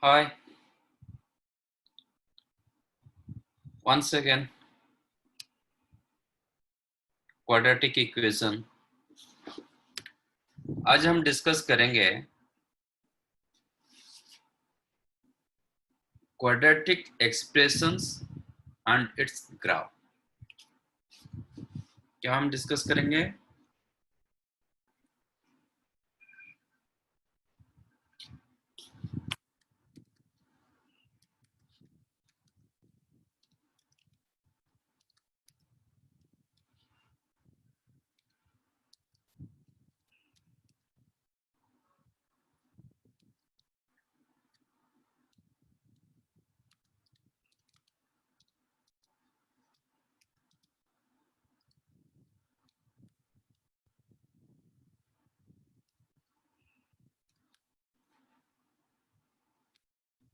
Hi, once again, quadratic equation. आज हम discuss करेंगे quadratic expressions and it's graph. क्या हम डिस्कस करेंगे?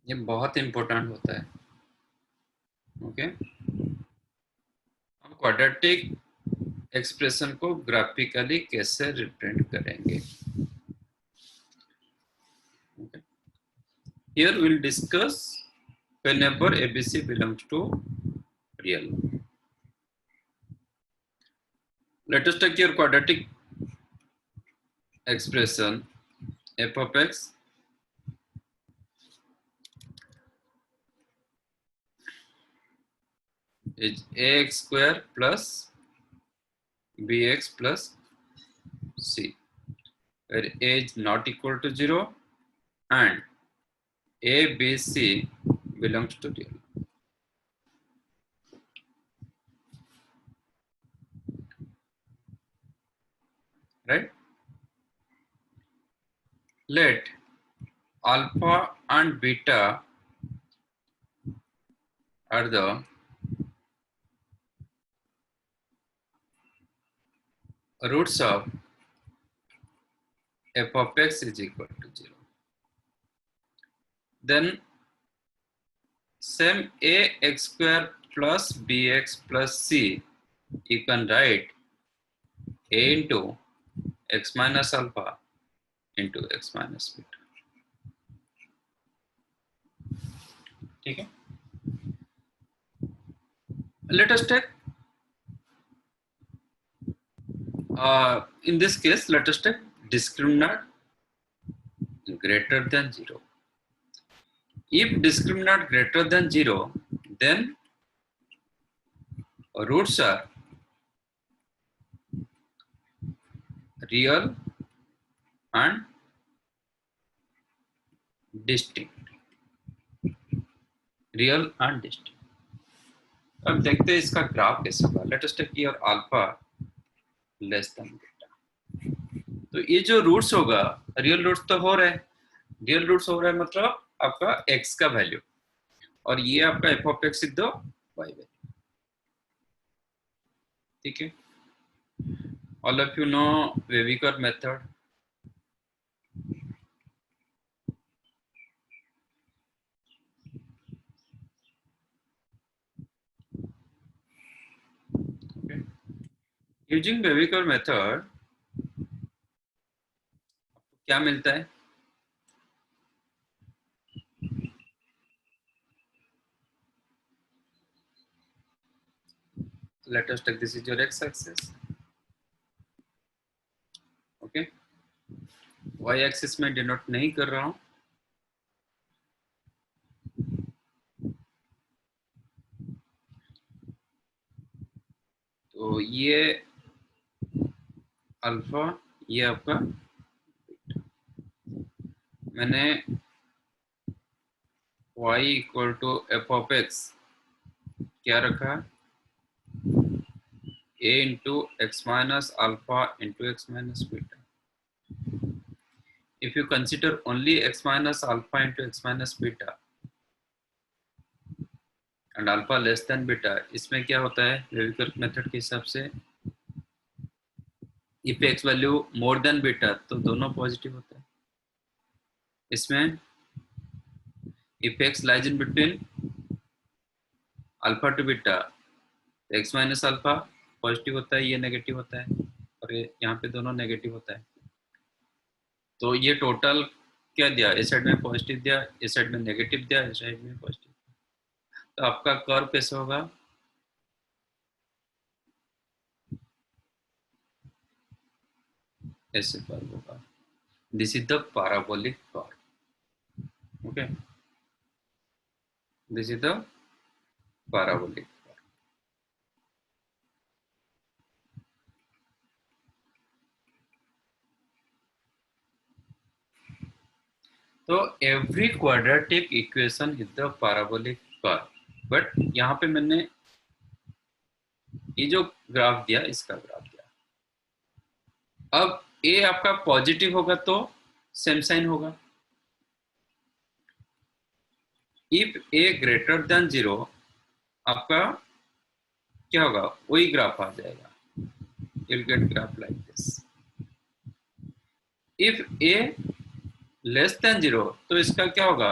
ये बहुत इंपॉर्टेंट होता है। ओके, हम क्वाड्रेटिक एक्सप्रेशन को ग्राफिकली कैसे रिप्रेजेंट करेंगे? Here we'll discuss whenever ABC belongs to real. Let us take your quadratic expression f of x is ax square plus bx plus c, where a is not equal to 0 and a, b, c belongs to real. Right? Let alpha and beta are the roots of f of x is equal to 0. Then same ax square plus bx plus c, you can write a into x minus alpha into x minus beta. ठीक है? Let us take in this case, let us take discriminant greater than 0. If discriminant greater than 0, then roots are real and distinct. Real and distinct. अब देखते हैं इसका graph कैसे होगा। Let us take your alpha less than beta. तो ये जो roots होगा, रियल रूट्स तो हो रहे हैं, रियल रूट्स हो रहा है मतलब आपका x का वैल्यू, और ये आपका f of x is the y value. ठीक है? All of you know wavy curve method. Using wavy curve method क्या मिलता है? Let us take this is your x-axis. Okay, y-axis में डिनोट नहीं कर रहा हूं। तो ये अल्फा, ये आपका बीटा। मैंने y equal to f of x क्या रखा? a into x minus alpha into x minus beta. If you consider only x minus alpha into x minus beta and alpha less than beta, इसमें क्या होता है वेविकर method के हिसाब से? if x value more than beta तो दोनों positive होता है। इसमें if x lies in between alpha to beta, x minus alpha positive होता है, ये नेगेटिव होता है, और यहाँ पे दोनों नेगेटिव होता है। तो ये टोटल क्या दिया, इस साइड में पॉजिटिव दिया, इस साइड में नेगेटिव दिया, इस साइड में पॉजिटिव। तो आपका कर्व कैसे होगा, ऐसे कर्व होगा। This is the parabolic curve. Okay, this is the parabolic. तो every quadratic equation is the parabolic curve. But यहाँ पे मैंने ये जो ग्राफ दिया, इसका ग्राफ दिया। अब ए आपका पॉजिटिव होगा तो सेम साइन होगा। इफ ए ग्रेटर देन 0 आपका क्या होगा, वही ग्राफ आ जाएगा। you'll get graph like this. if a less than 0 तो इसका क्या होगा,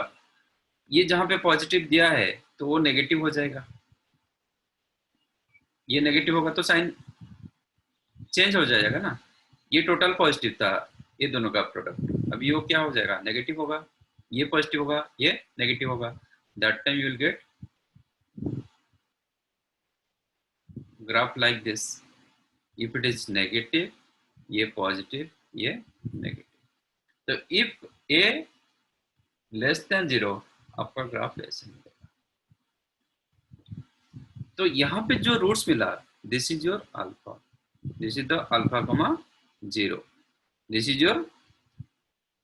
ये जहां पे पॉजिटिव दिया है तो वो नेगेटिव हो जाएगा, ये नेगेटिव होगा तो साइन चेंज हो जाएगा ना। ये टोटल पॉजिटिव था, ये दोनों का प्रोडक्ट, अब ये क्या हो जाएगा, नेगेटिव होगा। ये पॉजिटिव होगा, ये नेगेटिव होगा। That time you will get graph like this. If it is negative, ये पॉजिटिव, ये नेगेटिव। तो इफ ए लेस देन 0 आपका ग्राफ ऐसे मिलेगा। तो यहाँ पे जो रूट्स मिला, this is your alpha, this is the alpha comma 0, this is your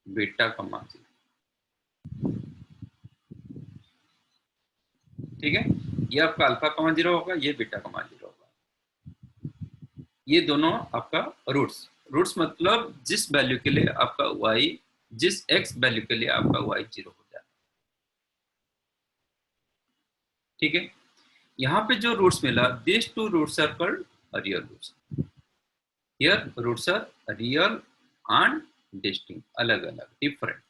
beta comma 0। ठीक है, ये आपका अल्फा कमा 0 होगा, ये बीटा कमा 0 होगा। ये दोनों आपका रूट्स, रूट्स मतलब जिस वैल्यू के लिए आपका y, जिस x वैल्यू के लिए आपका y 0 हो जाता है। ठीक है, यहाँ पे जो रूट्स मिला, this two roots are called real roots. Here roots are real and distinct, अलग अलग, डिफरेंट।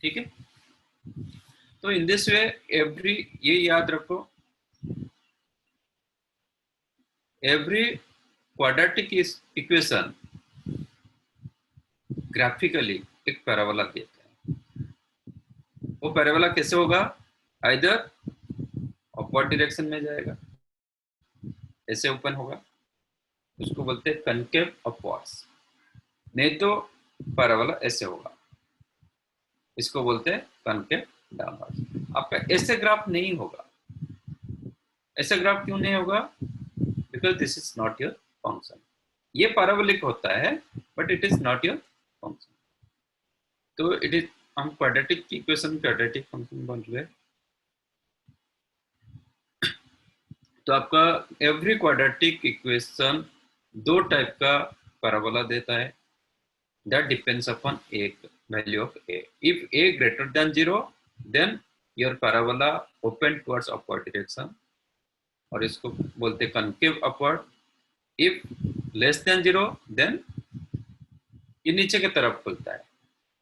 ठीक है, तो इन दिस वे एवरी, ये याद रखो, एवरी क्वाड्रेटिक इक्वेशन ग्राफिकली एक पैराबोला देता है। वो पैराबोला कैसे होगा, आइदर अपवर्ड डायरेक्शन में जाएगा, ऐसे ओपन होगा, उसको बोलते हैं कनकेव अपवर्ड्स। नहीं तो पैराबोला ऐसे होगा, इसको बोलते हैं कनकेव डाउनवर्ड्स। आपका ऐसे ग्राफ नहीं होगा। ऐसे ग्राफ क्यों नहीं होगा, because this is not your function. ये पैराबोलिक होता है but it is not your function. तो इट इज, हम क्वाड्रेटिक इक्वेशन क्वाड्रेटिक फंक्शन बोल रहे हैं। तो आपका एवरी क्वाड्रेटिक इक्वेशन दो टाइप का पैराबोला देता है, that depends upon a value of a. If a greater than 0 then your parabola open towards upward direction, और इसको बोलते हैं concave upward. If less than 0 then ये नीचे की तरफ खुलता है,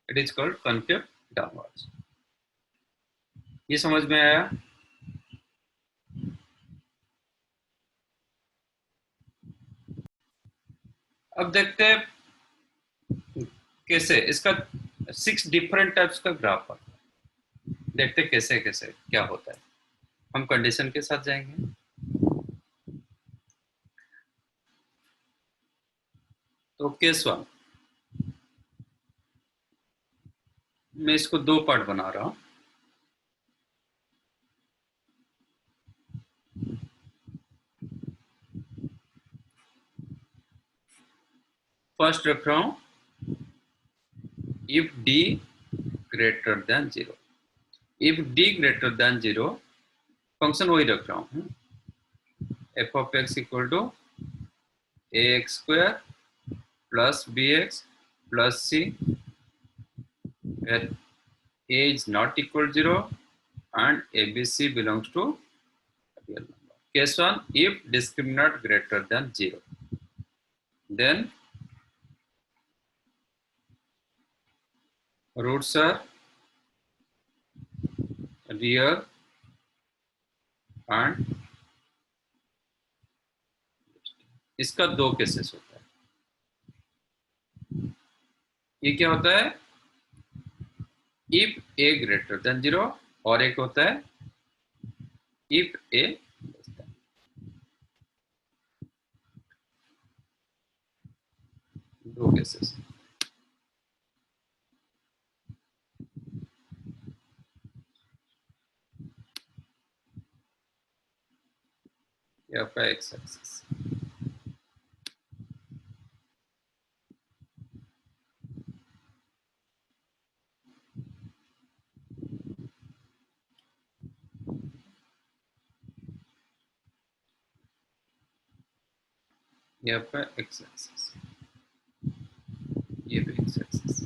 it is called concave downwards. ये समझ में आया। अब देखते हैं कैसे इसका 6 डिफरेंट टाइप्स का ग्राफ आता है। देखते कैसे कैसे क्या होता है। हम कंडीशन के साथ जाएंगे। तो केस 1, मैं इसको 2 पार्ट बना रहा हूं। फर्स्ट रख रहा हूं if d greater than 0। If d greater than 0, function वही रख रहा हूं, f of x equal to ax square plus bx plus c, where a is not equal to 0 and abc belongs to real number. Case 1, if discriminant greater than 0, then roots are real and इसका 2 cases होता है। ये क्या होता है, if a greater than 0 और एक होता है इफ ए लेस देन। दो केसेस। ये आपका एक्स एक्सिस। ये आपका एक्स एक्सिस, ये भी एक्स एक्सिस।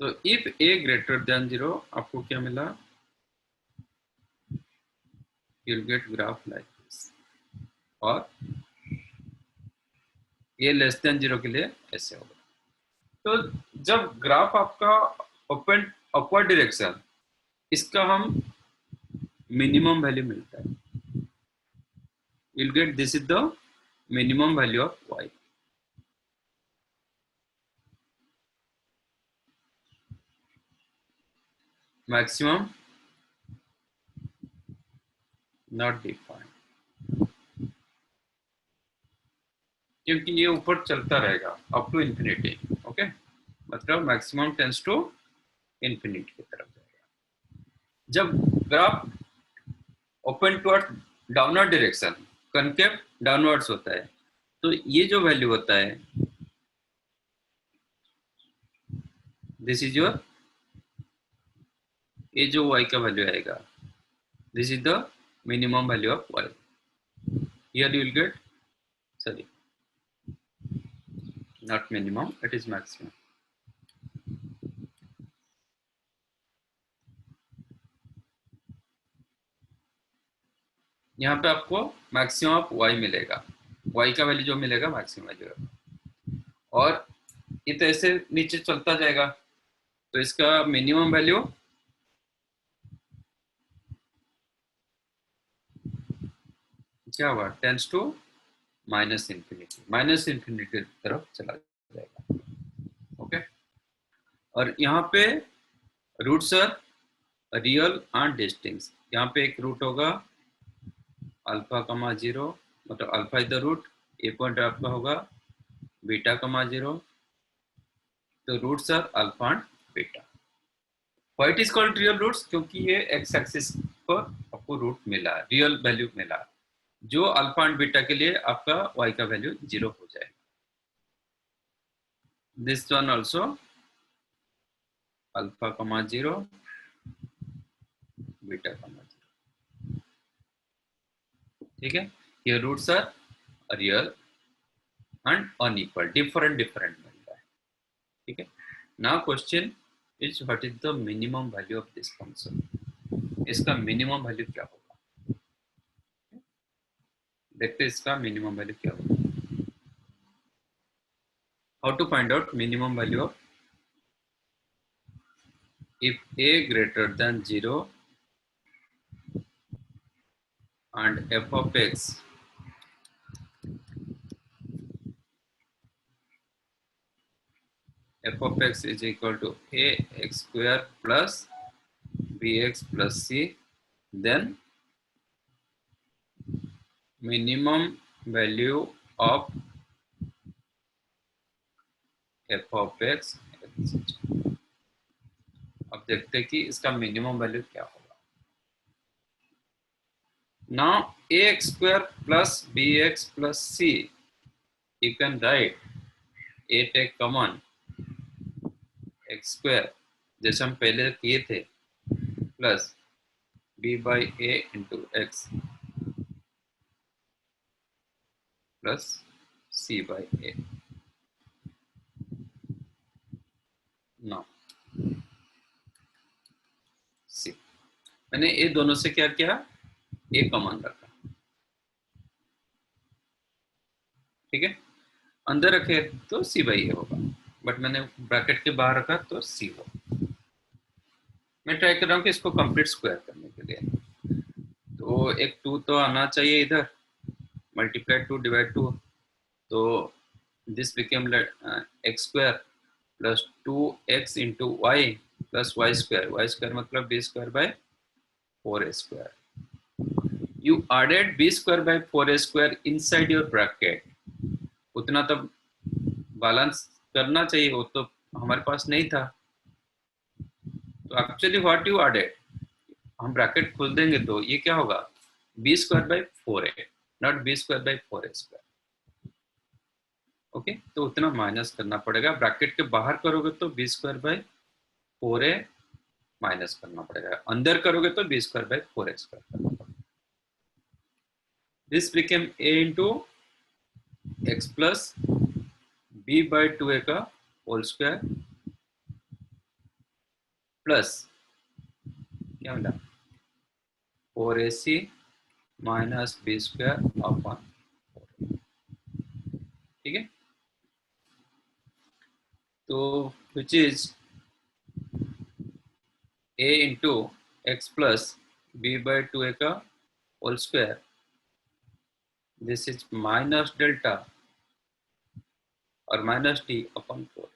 तो इफ ए ग्रेटर देन 0 आपको क्या मिला, you'll get graph like this। और ये लेस देन 0 के लिए ऐसे होगा। तो जब ग्राफ आपका ओपन अपवर्ड डायरेक्शन, इसका हम मिनिमम वैल्यू मिलता है, you'll get this is the minimum value of y। maximum not defined, क्योंकि ये ऊपर चलता रहेगा अप टू इंफिनिटी। ओके, मतलब मैक्सिमम टेंस टू इंफिनिटी की तरफ जाएगा। जब graph open toward downward direction, concave downwards होता है, तो ये जो वैल्यू होता है, दिस इज योर, ये जो y का वैल्यू आएगा, this is the minimum value of y। Here you will get, sorry not minimum, it is maximum. यहाँ पे आपको मैक्सिमम ऑफ y मिलेगा, y का वैल्यू जो मिलेगा मैक्सिमम वैल्यू, और ये तो ऐसे नीचे चलता जाएगा, तो इसका मिनिमम वैल्यू क्या हुआ, टेंस टू माइनस इन्फिनिटी की तरफ चला जाएगा। ओके, और यहाँ पे roots are real and distinct. यहाँ पे एक रूट होगा अल्फा कमा 0, मतलब alpha is the root, a point आपका होगा बीटा कमा 0, तो roots are alpha and beta. Why it is called real roots, क्योंकि ये एक्स एक्सिस पर आपको रूट मिला, रियल वैल्यू मिला, जो अल्फा एंड बीटा के लिए आपका y का वैल्यू 0 हो जाएगा। This one also alpha comma 0, beta comma 0। ठीक है, ये roots are real and unequal, different मिलता है। ठीक है, now question is what is the minimum value of this function. इसका मिनिमम वैल्यू क्या होगा, देखते हैं इसका मिनिमम वैल्यू क्या होगा। How to find out minimum value of if a greater than 0 and f of x is equal to ax square plus bx plus c, then minimum value of f of x। अब देखते हैं कि इसका minimum value क्या होगा। Now ax square plus bx plus c, you can write a take common x square जैसे हम पहले किए थे, plus b by a into x plus c by a। now c, मैंने ये दोनों से क्या किया, a कॉमन रखा। ठीक है, अंदर रखे तो c by a होगा, बट मैंने ब्रैकेट के बाहर रखा तो c होगा। मैं ट्राई कर रहा हूँ कि इसको कंप्लीट स्क्वायर करने के लिए, तो एक 2 तो आना चाहिए इधर, मल्टीप्लाई 2 डिवाइड 2, तो this became x square plus 2x into y plus y square मतलब b square by 4a square. You added b square by 4a square inside your bracket. उतना तब बैलेंस करना चाहिए, वो तो हमारे पास नहीं था. तो एक्चुअली व्हाट यू एडेड, हम ब्रैकेट खोल देंगे तो ये क्या होगा, b square by 4a, not b square by 4a square. Okay, तो उतना माइनस करना पड़ेगा. ब्रैकेट के बाहर करोगे तो B square by 4a minus करना पड़ेगा, अंदर करोगे तो B square by 4a square करना पड़ेगा. This became a into x plus b by 2a का होल स्क्वायर प्लस क्या मिला 4ac minus B square upon 4. ठीक है, तो which is a into x plus b by 2a का whole square. This is minus delta और minus d upon 4.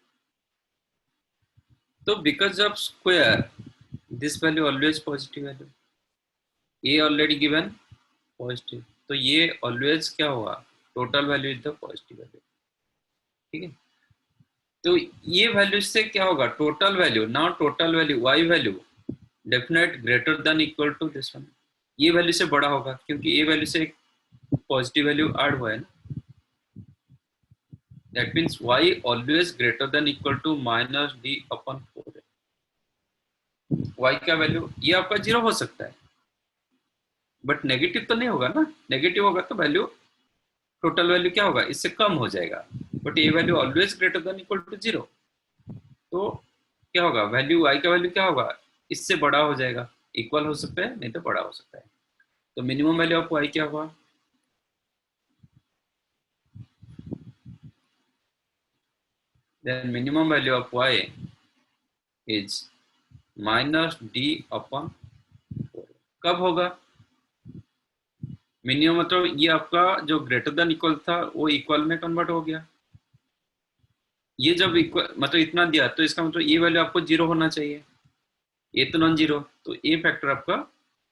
तो because of square this value always positive value, a already given positive, तो ये always क्या होगा, total value is the positive value. ठीक है, तो ये वैल्यू से क्या होगा, टोटल वैल्यू, ना total value y value definite greater than equal to this one. ये वैल्यू से बड़ा होगा क्योंकि ये वैल्यू से एक पॉजिटिव वैल्यू ऐड हुआ है ना. That means y always greater than equal to minus d upon 4. y का वैल्यू ये आपका 0 हो सकता है बट नेगेटिव तो नहीं होगा ना. नेगेटिव होगा तो वैल्यू, टोटल वैल्यू क्या होगा, इससे कम हो जाएगा. बट ये value always greater than equal to 0, तो क्या होगा, वैल्यू y का वैल्यू क्या होगा, इससे बड़ा हो जाएगा. इक्वल हो सकता है नहीं तो बड़ा हो सकता है. तो मिनिमम वैल्यू ऑफ y क्या होगा, then minimum value of y is minus d upon 4. कब होगा मिनिमम, मतलब ये आपका जो ग्रेटर देन इक्वल था वो इक्वल में कन्वर्ट हो गया. ये जब इक्वल मतलब इतना दिया तो इसका मतलब ये वैल्यू आपको 0 होना चाहिए, ये तो नॉन जीरो, तो ये फैक्टर आपका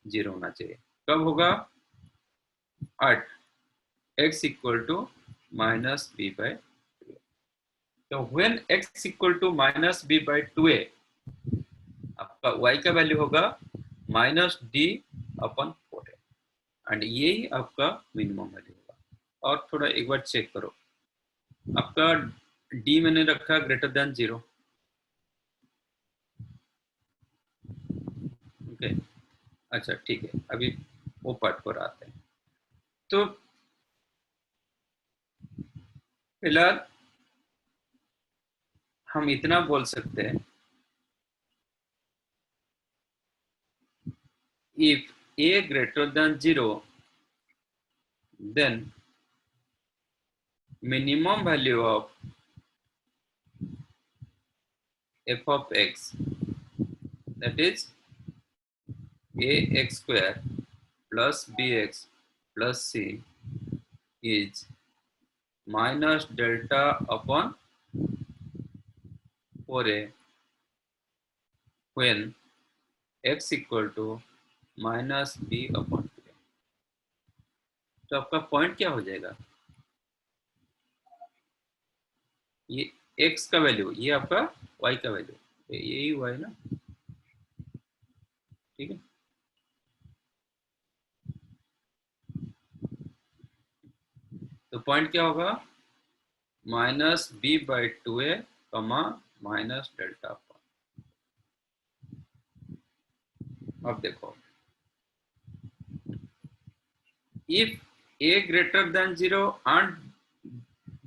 0 होना चाहिए. कब होगा, at x equal to minus b by 2a. तो when x equal to minus b by 2a आपका y का वैल्यू होगा minus d upon 4a and यही आपका मिनिमम वैल्यू होगा. और थोड़ा एक बार चेक करो, आपका d मैंने रखा ग्रेटर देन 0. ओके, अच्छा ठीक है, अभी वो पार्ट पर आते हैं. तो फिलहाल हम इतना बोल सकते हैं, if a greater than 0 then minimum value of f of x, that is ax square plus bx plus c is minus delta upon 4a when x equal to minus b upon 2a. तो आपका point क्या हो जाएगा, ये x का value, ये आपका y का वैल्यू, यही हुआ है ना. ठीक है, तो पॉइंट क्या होगा, minus b by 2a comma minus delta upon. अब देखो, if a greater than 0 and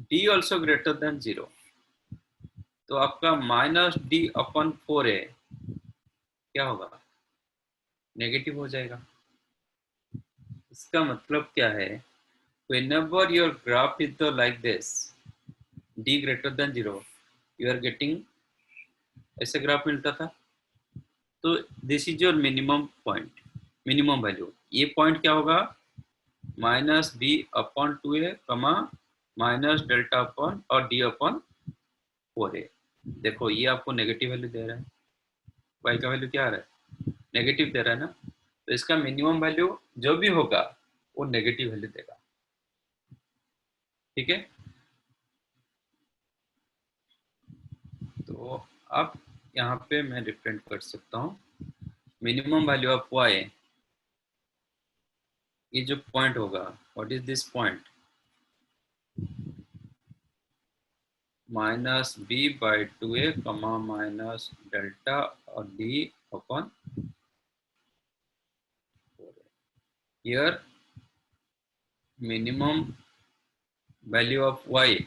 d also greater than 0, तो आपका माइनस d अपॉन 4a क्या होगा, नेगेटिव हो जाएगा. इसका मतलब क्या है, whenever your graph is the like this, d greater than 0, you are getting, ऐसे ग्राफ मिलता था. तो this is your minimum point, minimum value. ये पॉइंट क्या होगा, minus b upon 2a comma minus delta upon और डी अपॉन 4a। देखो ये आपको नेगेटिव वैल्यू दे रहा है, y का वैल्यू क्या आ रहा है, नेगेटिव दे रहा है ना, तो इसका मिनिमम वैल्यू जो भी होगा वो नेगेटिव वैल्यू देगा। ठीक है, तो अब यहाँ पे मैं रिप्रेजेंट कर सकता हूँ मिनिमम वैल्यू ऑफ y, ये जो पॉइंट होगा, what is this point, minus b by 2a comma minus delta और d upon here minimum value of y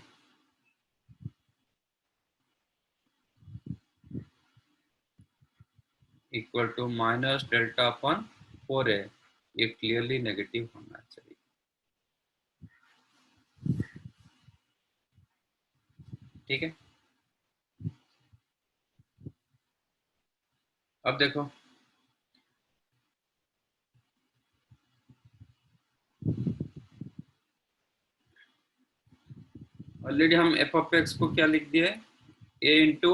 equal to minus delta upon 4a, ये क्लियरली नेगेटिव होना चाहिए। ठीक है, अब देखो ऑलरेडी हम एफ ऑफ एक्स को क्या लिख दिए, a into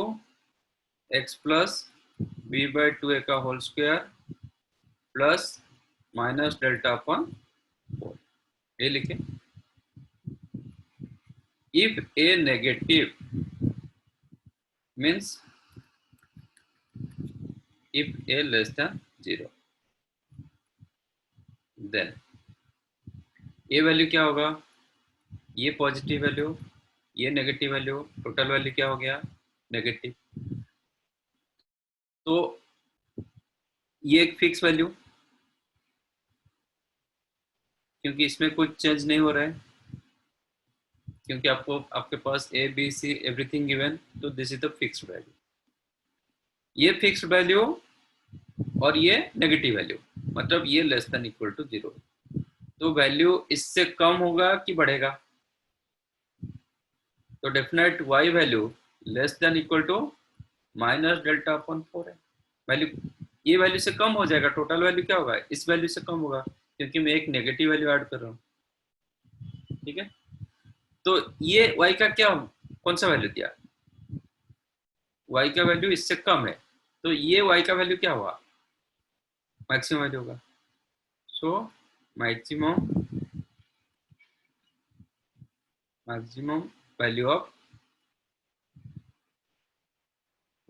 x plus b by 2a का whole square plus minus delta upon 4, ये लिखे। If a negative means if a less than 0, then ये वैल्यू क्या होगा, ये पॉजिटिव वैल्यू, ये नेगेटिव वैल्यू, टोटल वैल्यू क्या हो गया, नेगेटिव। तो ये एक फिक्स वैल्यू, क्योंकि इसमें कुछ चेंज नहीं हो रहा है, क्योंकि आपको आपके पास a b c everything given, तो this is the fixed value. ये फिक्स्ड वैल्यू और ये नेगेटिव वैल्यू, मतलब ये लेस देन इक्वल टू 0, तो वैल्यू इससे कम होगा कि बढ़ेगा, तो definite y value less than equal to minus delta upon 4 है। वैल्यू ये वैल्यू से कम हो जाएगा, टोटल वैल्यू क्या होगा, इस वैल्यू से कम होगा, क्योंकि मैं एक नेगेटिव वैल्यू ऐड कर रहा हूँ। ठीक है, तो ये y का क्या, कौन सा वैल्यू दिया, y का वैल्यू इससे कम है, तो ये y का वैल्यू क्या हुआ, मैक्सिमम वैल्यू होगा। So maximum value of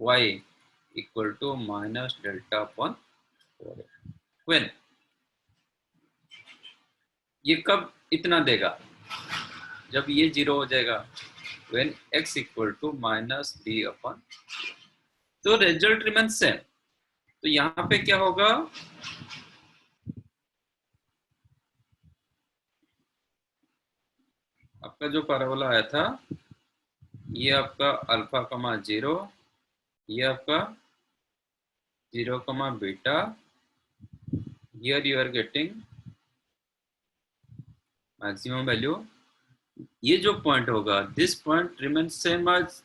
y equal to minus delta upon 4 when, ये कब इतना देगा, जब ये 0 हो जाएगा, when x equal to minus b upon, तो रिजल्ट रिमेन सेम। तो यहाँ पे क्या होगा, आपका जो पैराबोला आया था, ये आपका अल्फा कमा 0, ये आपका 0 comma beta, here you are getting maximum value. ये जो पॉइंट होगा, this point remain same as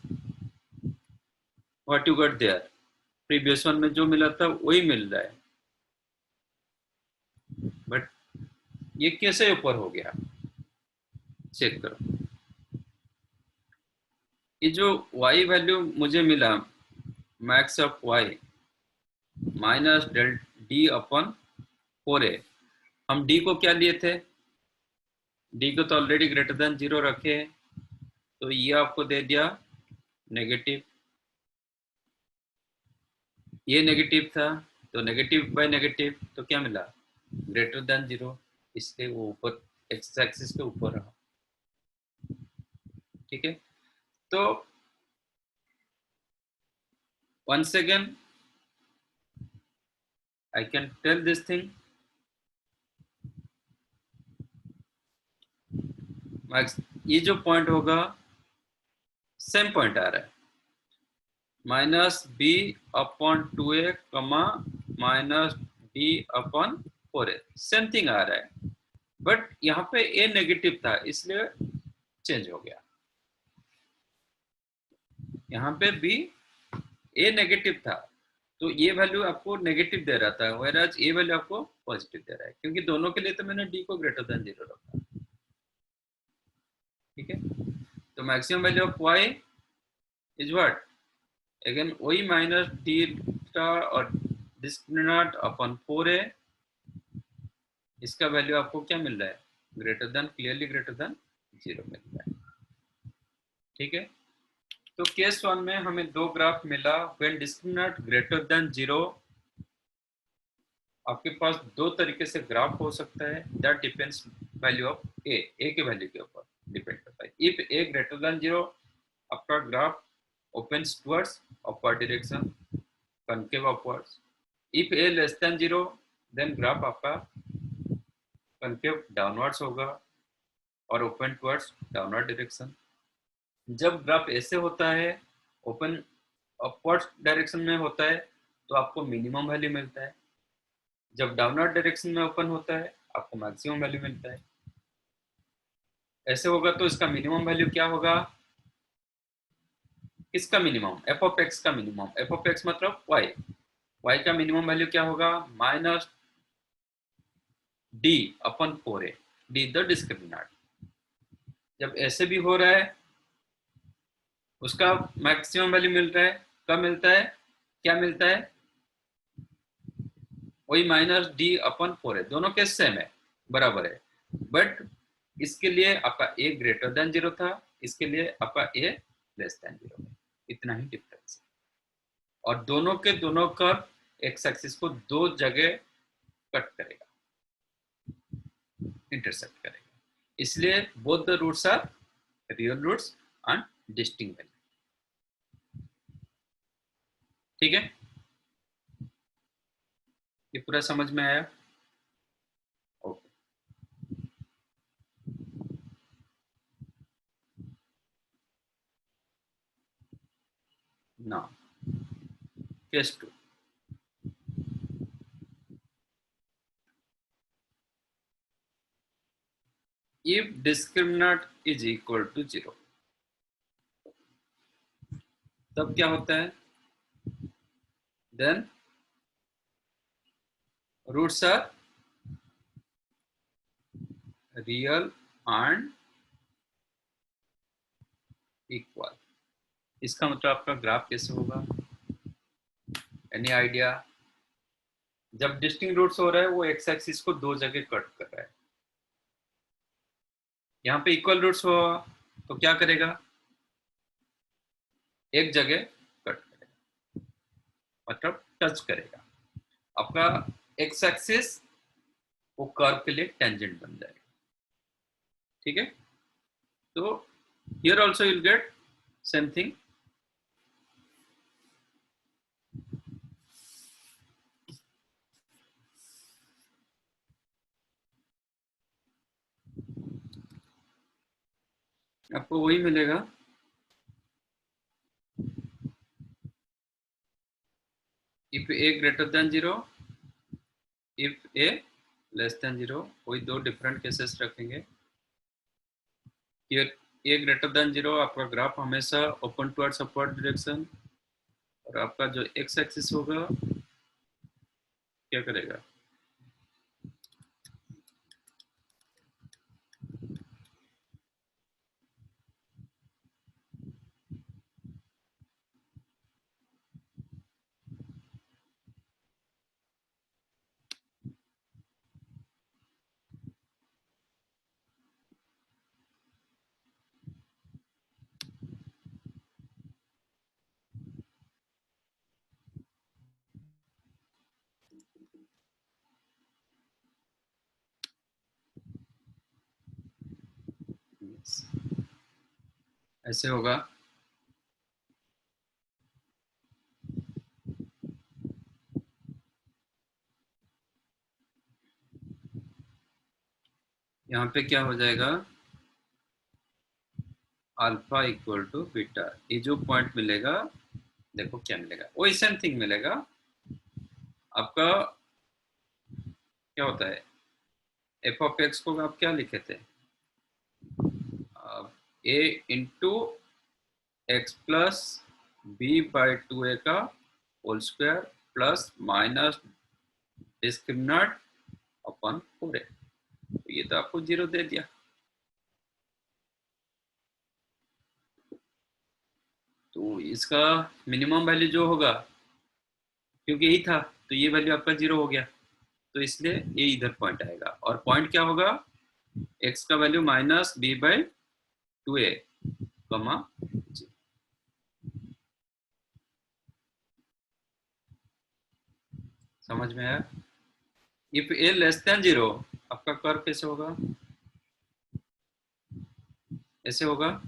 what you got there, previous one में जो मिला था वही मिल रहा है, बट ये कैसे ऊपर हो गया, चेक करो। ये जो y वैल्यू मुझे मिला, max of y minus del d upon 4a, हम d को क्या लिए थे, d को तो ऑलरेडी ग्रेटर देन 0 रखे हैं, तो ये आपको दे दिया नेगेटिव, ये नेगेटिव था, तो नेगेटिव बाय नेगेटिव तो क्या मिला, ग्रेटर देन 0, इसलिए वो ऊपर एक्स एक्सिस के ऊपर रहा। ठीक है, तो once again I can tell this thing, ये जो पॉइंट होगा सेम पॉइंट आ रहा है, minus b upon 2a comma minus d upon 4a, same thing आ रहा है, बट यहाँ पे a नेगेटिव था इसलिए चेंज हो गया, यहाँ पे b a नेगेटिव था तो ये वैल्यू आपको नेगेटिव दे रहा था, व्हेयरएज ये वैल्यू आपको पॉजिटिव दे रहा है, क्योंकि दोनों के लिए तो मैंने d को ग्रेटर देन 0 रखा। ठीक है, तो maximum value of y is what, again वही माइनस थीटा और डिस्क्रिमिनेंट अपॉन 4a, इसका वैल्यू आपको क्या मिल रहा है, greater than, clearly greater than 0 मिल रहा है। ठीक है, तो केस 1 में हमें दो ग्राफ मिला, व्हेन डिस्क्रिमिनेंट ग्रेटर देन 0, आपके पास दो तरीके से ग्राफ हो सकता है, दैट डिपेंड्स वैल्यू ऑफ ए के वैल्यू के ऊपर डिपेंड करता है। इफ ए ग्रेटर देन 0, आपका graph opens towards upward direction, concave upwards. If a less than 0, then graph आपका कनकेव डाउनवर्ड्स होगा और ओपन टुवर्ड्स डाउनवर्ड डायरेक्शन। जब ग्राफ ऐसे होता है, ओपन अपवर्ड डायरेक्शन में होता है, तो आपको मिनिमम वैल्यू मिलता है। जब डाउनवर्ड डायरेक्शन में ओपन होता है, आपको मैक्सिमम वैल्यू मिलता है। ऐसे होगा तो इसका मिनिमम वैल्यू क्या होगा, किसका मिनिमम, एफ ऑफ एक्स का मिनिमम, एफ ऑफ एक्स मतलब y का मिनिमम वैल्यू क्या होगा, minus d upon 4a, D the discriminant. जब ऐसे भी हो रहा है, उसका मैक्सिमम वैल्यू मिल रहा है, कब मिलता है, क्या मिलता है, वही माइनस डी अपन 4a, दोनों केस सेम है, बराबर है। बट इसके लिए आपका a ग्रेटर देन 0 था, इसके लिए आपका a लेस देन 0 है, इतना ही डिफरेंस। और दोनों के दोनों कर्व एक्स एक्सिस को दो जगह कट करेगा, इंटरसेक्ट करेगा, इसलिए both the roots are real roots and distinct value. ठीक है, ये पूरा समझ में आया? Okay, now case 2, if discriminant is equal to 0, तब क्या होता है, then roots are real and equal। इसका मतलब आपका ग्राफ कैसे होगा, एनी आइडिया? जब डिस्टिंक्ट रूट्स हो रहा है, वो एक्स एक्सिस को दो जगह कट कर रहा है। यहाँ पे इक्वल रूट्स हो तो क्या करेगा, एक जगह कट करेगा, मतलब टच करेगा। आपका एक्स एक्सिस वो कर्व के लिए टेंजेंट बन जाएगा। ठीक है, तो here also you will get same thing. आपको वही मिलेगा, if a greater than 0, if a less than 0, कोई दो डिफरेंट केसेस रखेंगे। हियर ए ग्रेटर देन 0, आपका ग्राफ हमेशा ओपन टुवर्ड्स अपवर्ड डायरेक्शन, और आपका जो एक्स एक्सिस होगा क्या करेगा, ऐसे होगा। यहाँ पे क्या हो जाएगा, अल्फा इक्वल टू बीटा, ये जो पॉइंट मिलेगा, देखो क्या मिलेगा, वही सेम थिंग मिलेगा। आपका क्या होता है, एफ ऑफ एक्स को आप क्या लिखे थे, a into x plus b by 2a का whole square plus minus discriminant upon 4a, तो ये तो आपको 0 दे दिया। तो इसका मिनिमम वैल्यू जो होगा, क्योंकि यही था तो ये वैल्यू आपका 0 हो गया, तो इसलिए ये इधर पॉइंट आएगा। और पॉइंट क्या होगा, x का value minus b by 2a कमा जी। समझ में आया? इफ a लेस देन 0 आपका कर्व कैसे होगा, ऐसे होगा।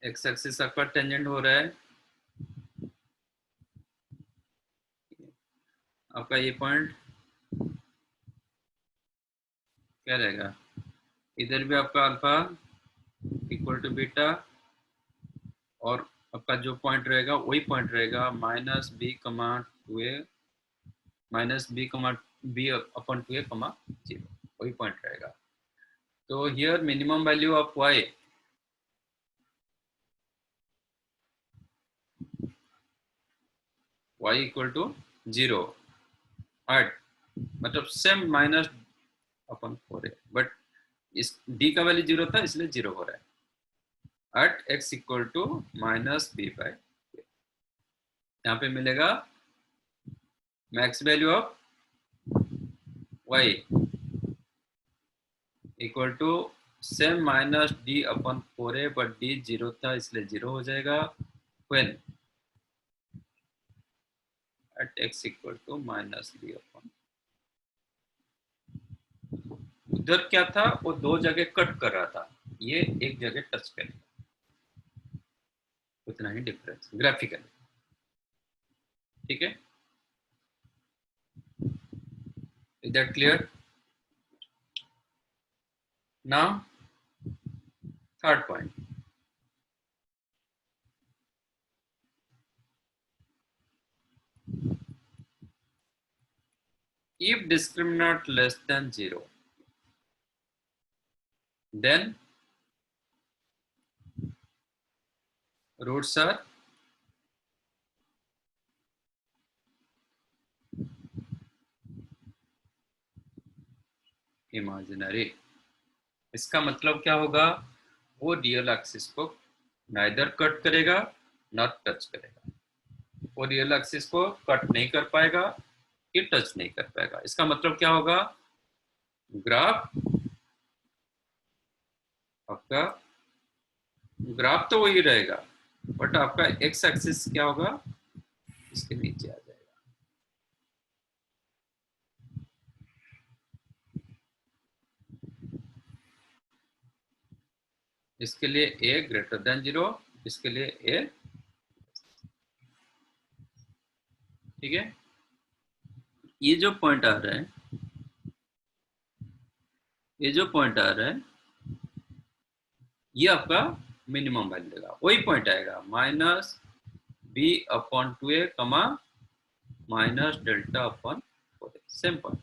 एक्स एक्सिस आपका टेंजेंट हो रहा है आपका, ये पॉइंट क्या रहेगा, इधर भी आपका अल्फा इक्वल टू बीटा, और आपका जो पॉइंट रहेगा वही पॉइंट रहेगा minus b comma 2a, minus b comma b upon 2a comma 0, वही पॉइंट रहेगा। तो here minimum value of y equal to 0 at, मतलब same minus upon 4a, but इस d का वैल्यू 0 था इसलिए 0 हो रहा है, at x equal to minus b by, यहाँ पे मिलेगा max value of y equal to same minus d upon 4a, but d 0 था इसलिए 0 हो जाएगा, when at x equal to minus b upon, उधर क्या था वो दो जगह कट कर रहा था, ये एक जगह टच करेगा, उतना ही डिफरेंस ग्राफिकली। ठीक है, is that clear? Now third point, if discriminant less than 0 then roots are imaginary। इसका मतलब क्या होगा, वो रियल एक्सिस को नाइदर कट करेगा नॉट टच करेगा, वो रियल एक्सिस को कट नहीं कर पाएगा कि टच नहीं कर पाएगा। इसका मतलब क्या होगा, ग्राफ आपका, ग्राफ तो वही रहेगा बट आपका एक्स एक्सिस क्या होगा, इसके नीचे आ जाएगा। इसके लिए a ग्रेटर देन 0, इसके लिए a, ठीक है। ये जो पॉइंट आ रहा है, ये जो पॉइंट आ रहा है ये आपका मिनिमम वैल्यू देगा, वही पॉइंट आएगा minus b upon 2a comma minus delta upon 4a, same point.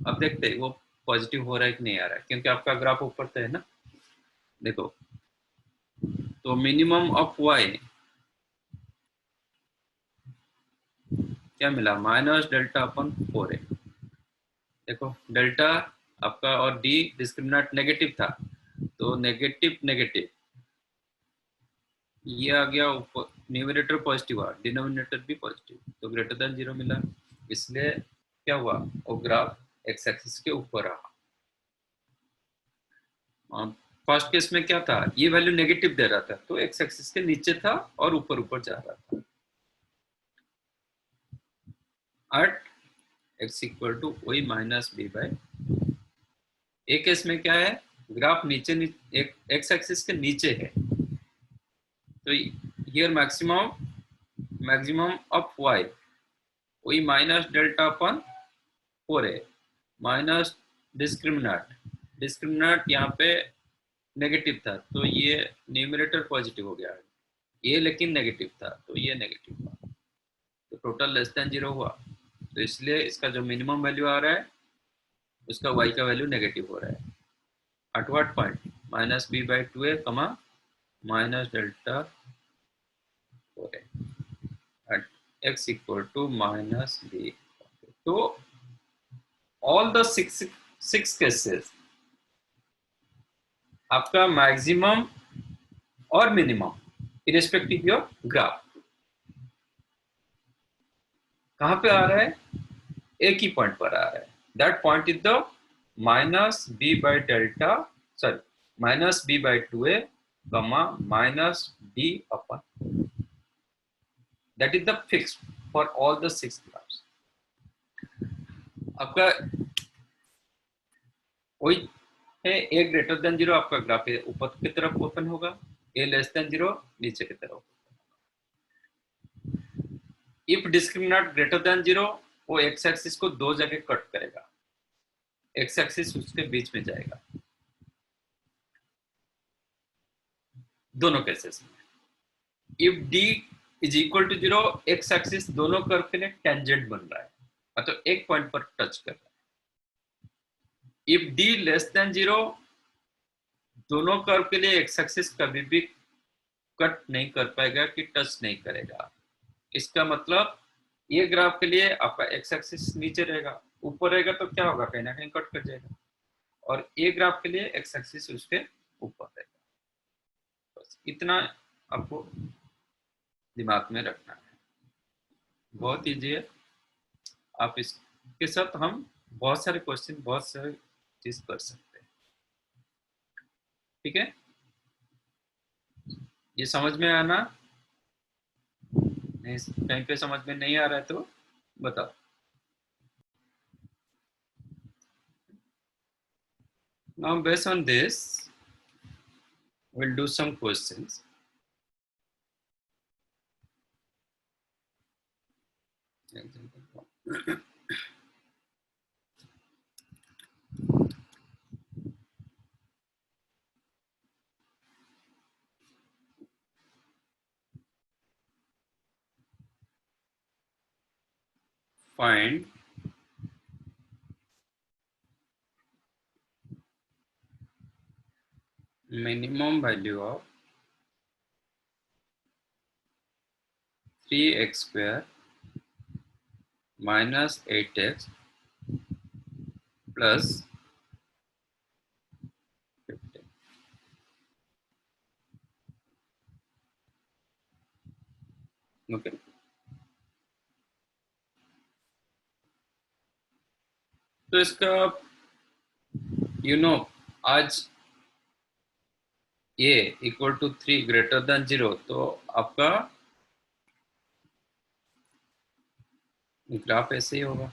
अब देखते हैं वो पॉजिटिव हो रहा है कि नहीं आ रहा है, क्योंकि आपका ग्राफ ऊपर से है ना। देखो तो मिनिमम ऑफ y क्या मिला, माइनस डेल्टा अपॉन 4a। देखो डेल्टा आपका और d डिस्क्रिमिनेंट नेगेटिव था, तो नेगेटिव नेगेटिव ये आ गया ऊपर, न्यूमरेटर पॉजिटिव आ, डिनोमिनेटर भी पॉजिटिव, तो ग्रेटर देन 0 मिला, इसलिए क्या हुआ, वो ग्राफ एक्स एक्सिस के ऊपर रहा। फर्स्ट केस में क्या था, ये वैल्यू नेगेटिव दे रहा था तो एक्स एक्सिस के नीचे था और ऊपर ऊपर जा रहा था, एट एक्स इक्वल टू वही माइनस बी बाई। एक केस में क्या है, ग्राफ नीचे एक्स एक्सिस के नीचे है, तो हियर मैक्सिमम ऑफ y वही माइनस डेल्टा अपन 4a माइनस डिस्क्रिमिनेंट यहाँ पे नेगेटिव था तो ये न्यूमरेटर पॉजिटिव हो गया, ये लेकिन नेगेटिव था तो ये नेगेटिव हुआ, तो टोटल लेस देन 0 हुआ, तो इसलिए इसका जो मिनिमम वैल्यू आ रहा है उसका y का वैल्यू नेगेटिव हो रहा है। At what point, minus b by 2a comma minus delta 4a at x equal to minus b तो ऑल द सिक्स केसेस आपका मैक्सिमम और मिनिमम इरेस्पेक्टिव योर ग्राफ कहां पे आ रहा है, एक ही पॉइंट पर आ रहा है. That point is the minus b by delta, sorry, minus b by two a comma minus d upon. That is the fix for all the six graphs. आपका वही है, ए ग्रेटर देन जीरो आपका graph ऊपर की तरफ open होगा, ए less than zero नीचे की तरफ. If discriminant greater than zero, वो एक्स एक्सिस को दो जगह कट करेगा, एक्स एक्सिस उसके बीच में जाएगा दोनों केसेस में. If d is equal to zero, x axis दोनों कर्व के लिए टेंजेंट बन रहा है, मतलब एक पॉइंट पर टच कर रहा है. If D less than zero, दोनों कर्व के लिए एक्स एक्सिस कभी भी कट नहीं कर पाएगा कि टच नहीं करेगा. इसका मतलब ये ग्राफ के लिए आपका एक्स एक्सिस नीचे रहेगा, ऊपर रहेगा तो क्या होगा, कहीं ना कहीं कट कर जाएगा. और ये ग्राफ के लिए एक्स एक्सिस उसके ऊपर रहेगा. बस इतना आपको दिमाग में रखना है, बहुत इजी है. आप इसके साथ हम बहुत सारे क्वेश्चन, बहुत सारे चीज कर सकते हैं. ठीक है, ये समझ में आना नहीं, कहीं पे समझ में नहीं आ रहा है तो बताओ. Now based on this we'll do some questions. Find minimum value of 3x square minus 8x plus 15. Okay. तो इसका आज a equal to 3 greater than 0, तो आपका ग्राफ ऐसे ही होगा.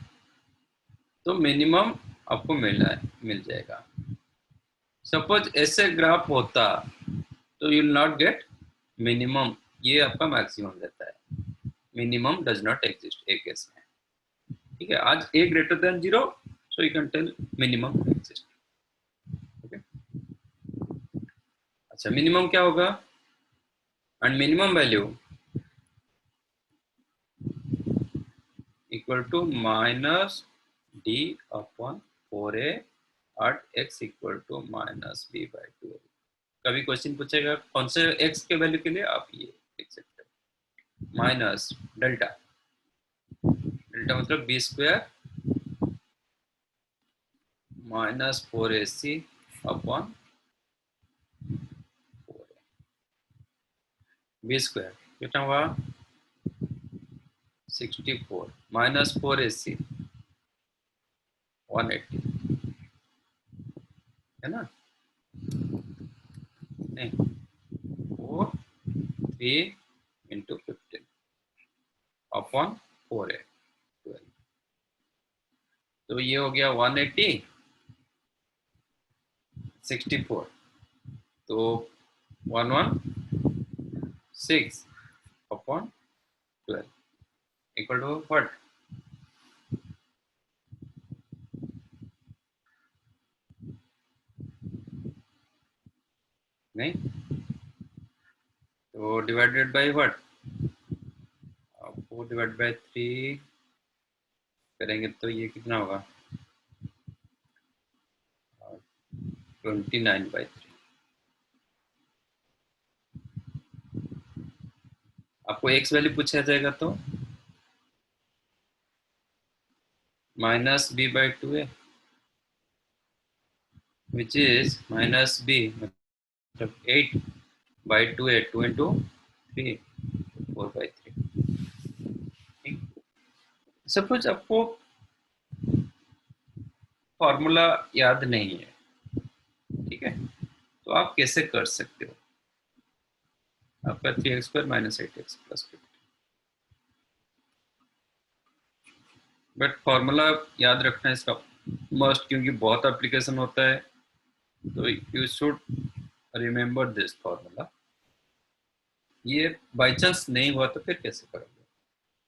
तो मिनिमम आपको मिल जाएगा. सपोज ऐसे ग्राफ होता तो you will not get minimum, ये आपका मैक्सिमम रहता है. मिनिमम डज नॉट एग्जिस्ट एक केस में. ठीक है, आज a greater than 0, so you can tell minimum exist. Okay, अच्छा, मिनिमम क्या होगा, and minimum value equal to minus d upon 4a at x equal to minus b by 2. कभी question पूछेगा कौन से x के वैल्यू के लिए, आप ये लिख सकते हो, माइनस डेल्टा, डेल्टा मतलब b square minus 4ac upon 4a. B square कितना हुआ 64 माइनस 4ac 180, है ना. नहीं, 4 3 इंटू 15 अपॉन 4a 12. तो ये हो गया 180 64, तो 116 अपॉन 12 इक्वल टू व्हाट, नहीं तो divided by what, 4 divide by 3 करेंगे तो ये कितना होगा 29/3. आपको एक्स वैल्यू पूछा जाएगा तो minus b by 2a which is minus b मतलब 8 by 2a 2 into 3 4 by 3। Suppose आपको फॉर्मूला याद नहीं है, ठीक है, तो आप कैसे कर सकते हो? आपका 3x² minus 8x plus 50, but formula याद रखना है इसका मस्ट, क्योंकि बहुत एप्लीकेशन होता है, तो you should remember this formula. ये बाय चांस नहीं हुआ तो फिर कैसे करोगे?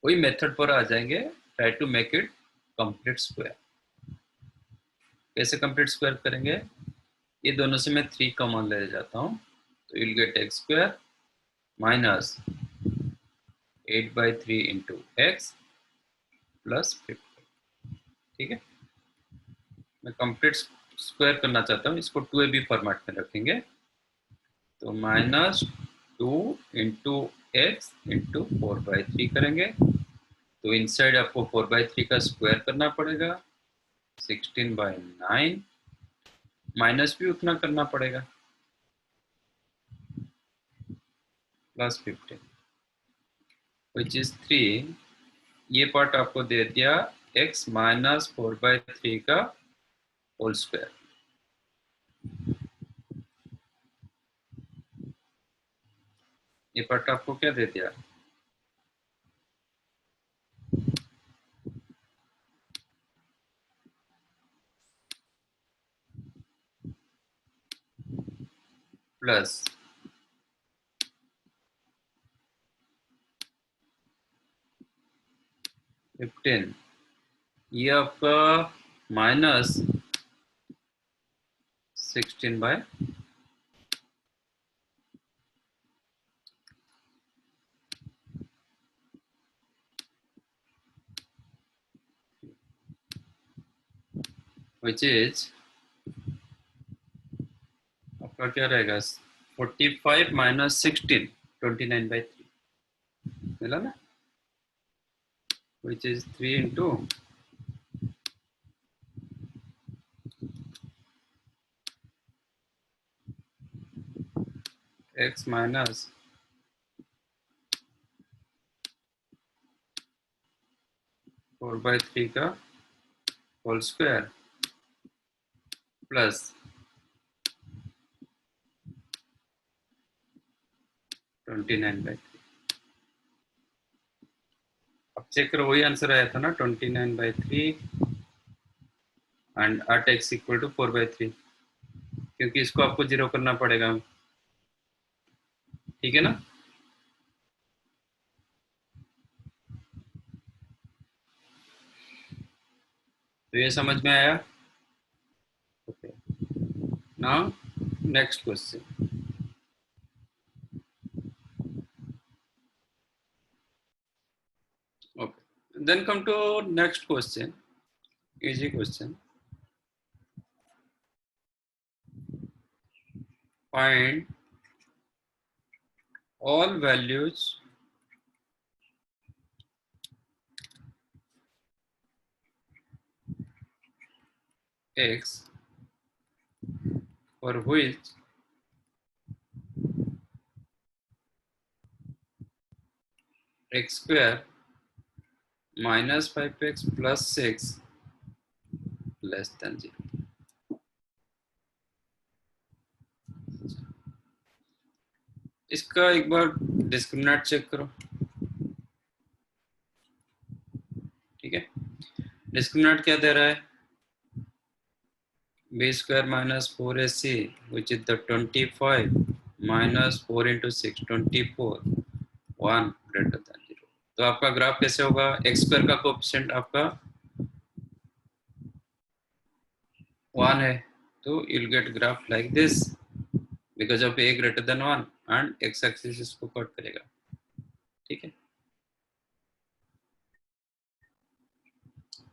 वही मेथड पर आ जाएंगे, try to make it complete square. कैसे कंप्लीट स्क्वायर करेंगे? ये दोनों से मैं 3 कॉमन ले जाता हूँ, तो you'll get x² minus 8/3 into x plus 50। ठीक है, मैं कंप्लीट स्क्वायर करना चाहता हूँ, इसको 2ab फॉर्मेट में रखेंगे, तो माइनस 2 इंटू एक्स इंटू 4/3 करेंगे, तो इनसाइड आपको 4/3 का स्क्वायर करना पड़ेगा, 16/9 माइनस भी उतना करना पड़ेगा, प्लस 15 विच इज 3। ये पार्ट आपको दे दिया x माइनस 4/3 का होल स्क्वायर। ये पार्ट आपको क्या दे दिया? प्लस 15, ये आपका माइनस 16/, विच इज आपका क्या रहेगा? 45 माइनस 16 29/3 मिला ना, which is 3 into x minus 4/3 का होल स्क्वायर प्लस 29/3। अब चेक करो, वही आंसर आया था ना, 29/3 and at x equal to 4/3, क्योंकि इसको आपको 0 करना पड़ेगा, ठीक है ना? तो ये समझ में आया? Okay, now next question. Okay, then come to next question, easy question. Find all values x for which x square minus 5x plus 6 less than 0। इसका एक बार डिस्क्रिमिनेंट चेक करो, ठीक है? डिस्क्रिमिनेंट क्या दे रहा है? b square minus 4ac which is the 25 minus 4 into 6 24 1 greater than 0। तो आपका ग्राफ कैसे होगा? x स्क्वायर का कोएफिशिएंट आपका 1 है, तो you'll get graph like this because of a greater than 1 and x axis इसको कट करेगा, ठीक है?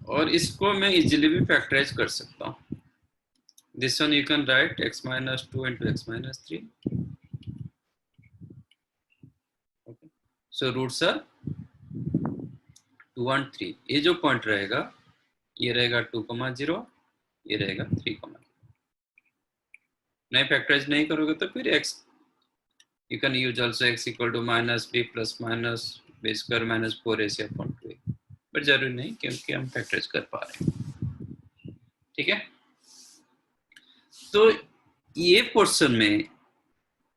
और इसको मैं इजीली भी फैक्टराइज कर सकता हूँ। This one you can write x minus 2 into x minus 3। So roots are 2 and 3। ये जो पॉइंट रहेगा ये रहेगा 2,0, ये रहेगा 3,0। नहीं फैक्टराइज नहीं करोगे तो फिर x you can use also x equal to minus b plus minus b square minus 4ac upon 2a, but जरूरी नहीं क्योंकि हम फैक्टराइज कर पा रहे हैं। ठीक है, तो ये पोर्शन में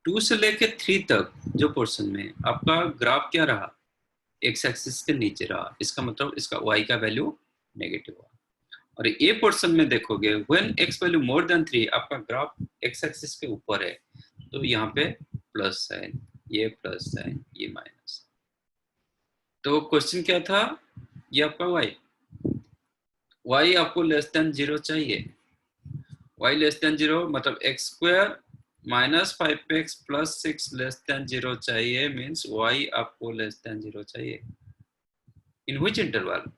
2 से लेके 3 तक जो पोर्शन में आपका ग्राफ क्या रहा, एक्स एक्सिस के नीचे रहा, इसका मतलब इसका y का वैल्यू नेगेटिव हुआ। और ये पोर्शन में देखोगे when x value more than 3 आपका ग्राफ x एक्सिस के ऊपर है, तो यहाँ पे प्लस साइन, ये प्लस साइन, ये माइनस। तो क्वेश्चन क्या था, ये आपका y आपको लेस देन 0 चाहिए। y लेस देन 0 मतलब x square minus 5x plus 6 less than 0 चाहिए, मीन्स y आपको लेस देन 0 चाहिए। इन विच इंटरवल,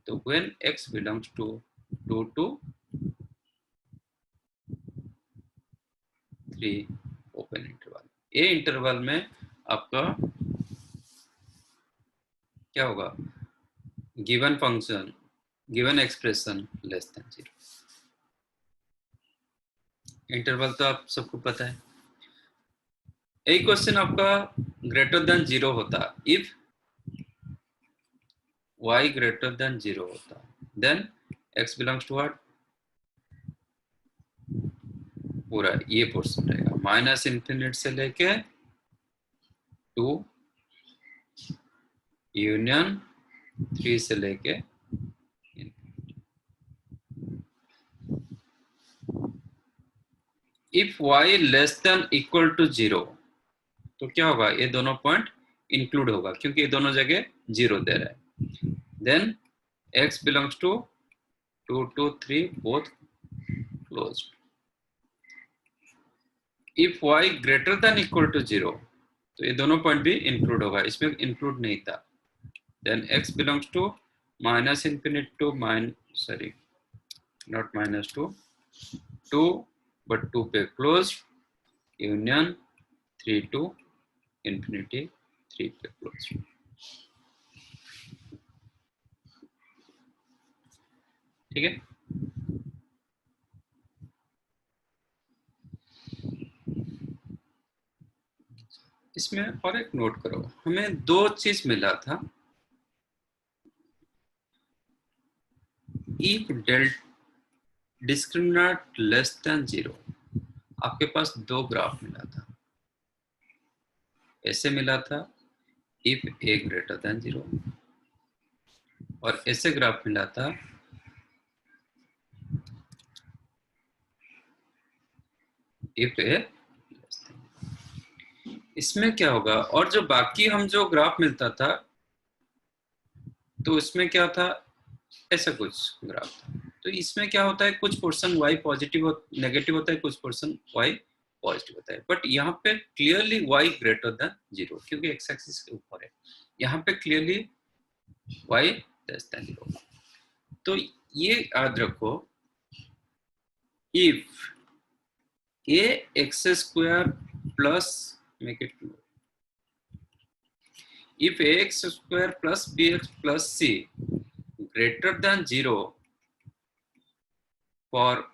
तो when x belongs to 2 to 3 open interval. ये इंटरवल में आपका क्या होगा, given function, given expression less than 0। Interval तो आप सबको पता है। एक क्वेश्चन आपका ग्रेटर देन 0 होता, इफ y ग्रेटर देन 0 होता, then x belongs to what, पूरा ये पोर्शन रहेगा माइनस इन्फिनिट से लेके 2 यूनियन 3 से लेके if y less than equal to 0, तो क्या होगा, ये दोनों पॉइंट इंक्लूड होगा क्योंकि ये दोनों जगह 0 दे रहा है। Then x belongs to 2 to 3 both closed. If y greater than equal to 0, तो ये दोनों पॉइंट भी इंक्लूड होगा, इसमें इंक्लूड नहीं था। Then x belongs to minus infinite to sorry not minus 2 2 but 2 पे क्लोज यूनियन 3 to infinity 3 पे क्लोज। ठीक है, इसमें और एक नोट करो, हमें दो चीज मिला था, if del discriminant less than 0, आपके पास दो ग्राफ मिला था, ऐसे मिला था इफ a ग्रेटर देन 0, और ऐसे ग्राफ मिला था इफ a। इसमें क्या होगा, और जो बाकी हम जो ग्राफ मिलता था तो इसमें क्या था, ऐसा कुछ ग्राफ था। तो इसमें क्या होता है, कुछ पोर्शन y पॉजिटिव नेगेटिव होता है, कुछ पोर्शन y पॉजिटिव होता है, बट यहाँ पे क्लियरली y ग्रेटर देन 0 क्योंकि x एक्सिस के ऊपर है, यहाँ पे क्लियरली y लेस देन 0। तो ये याद रखो, if a x square plus make it if ax square plus bx plus c greater than 0 for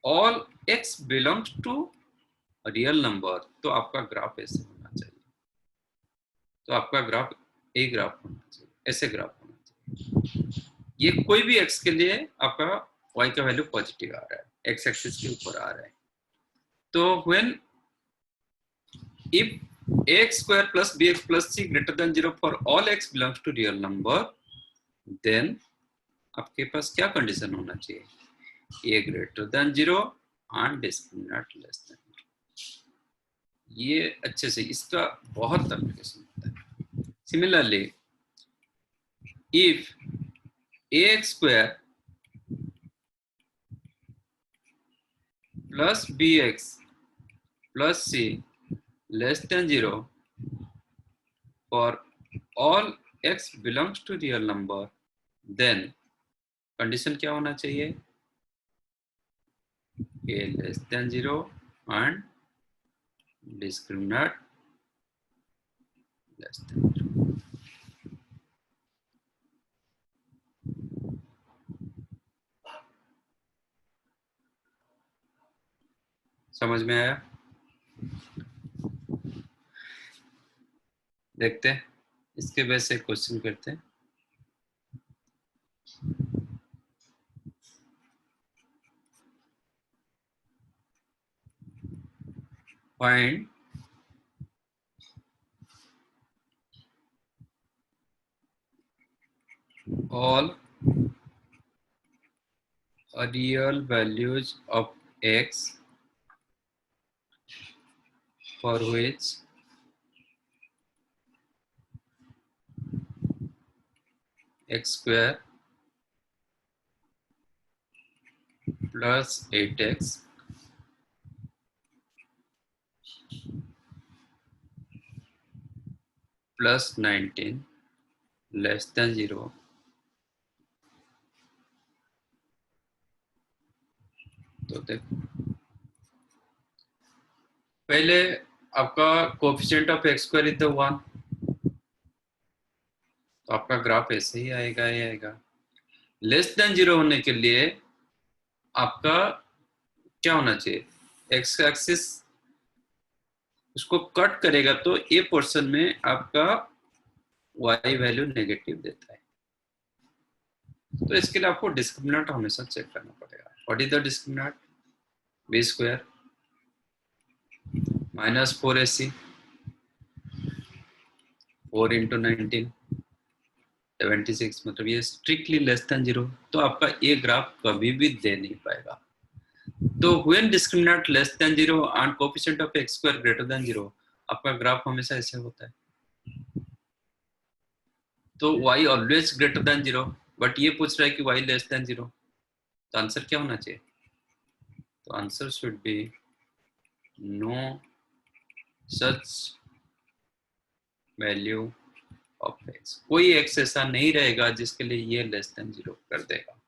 all x belongs to a real number, तो आपका ग्राफ ऐसे होना चाहिए, तो आपका ग्राफ ए ग्राफ होना चाहिए, ऐसे ग्राफ होना चाहिए। ये कोई भी x के लिए आपका y का वैल्यू पॉजिटिव आ रहा है, x एक्सिस के ऊपर आ रहा है। तो when if ax square plus bx plus c greater than 0 for all x belongs to real number, then आपके पास क्या कंडीशन होना चाहिए, a greater than 0 and discriminant less than 0। ये अच्छे से, इसका बहुत एप्लीकेशन होता है। Similarly if ax square plus bx plus c less than 0 for all x belongs to real number, then condition क्या होना चाहिए, a less than 0 and discriminant less than 0। समझ में आया? देखते हैं, इसके बेस से क्वेश्चन करते हैं। Find all real values of x for which x square plus 8x plus 19 less than 0। तो देखो, पहले आपका coefficient of x square is the 1, तो आपका ग्राफ ऐसे ही आएगा, ये आएगा। लेस देन 0 होने के लिए आपका क्या होना चाहिए? एक्स एक्सिस उसको कट करेगा तो ए पोर्शन में आपका वाई वैल्यू नेगेटिव देता है। तो इसके लिए आपको डिस्क्रिमिनेंट हमेशा चेक करना पड़ेगा। What is the discriminant? B square minus 4ac 4 into 19 76, मतलब ये स्ट्रिक्टली लेस देन 0। तो आपका ये ग्राफ कभी भी दे नहीं पाएगा। तो when discriminant less than 0 and coefficient of x square greater than 0, आपका ग्राफ हमेशा ऐसे होता है। तो y always greater than 0, but ये पूछ रहा है कि y लेस देन 0, तो आंसर क्या होना चाहिए? तो answer should be no such value of x। कोई x ऐसा नहीं रहेगा जिसके लिए ये लेस देन 0 कर देगा।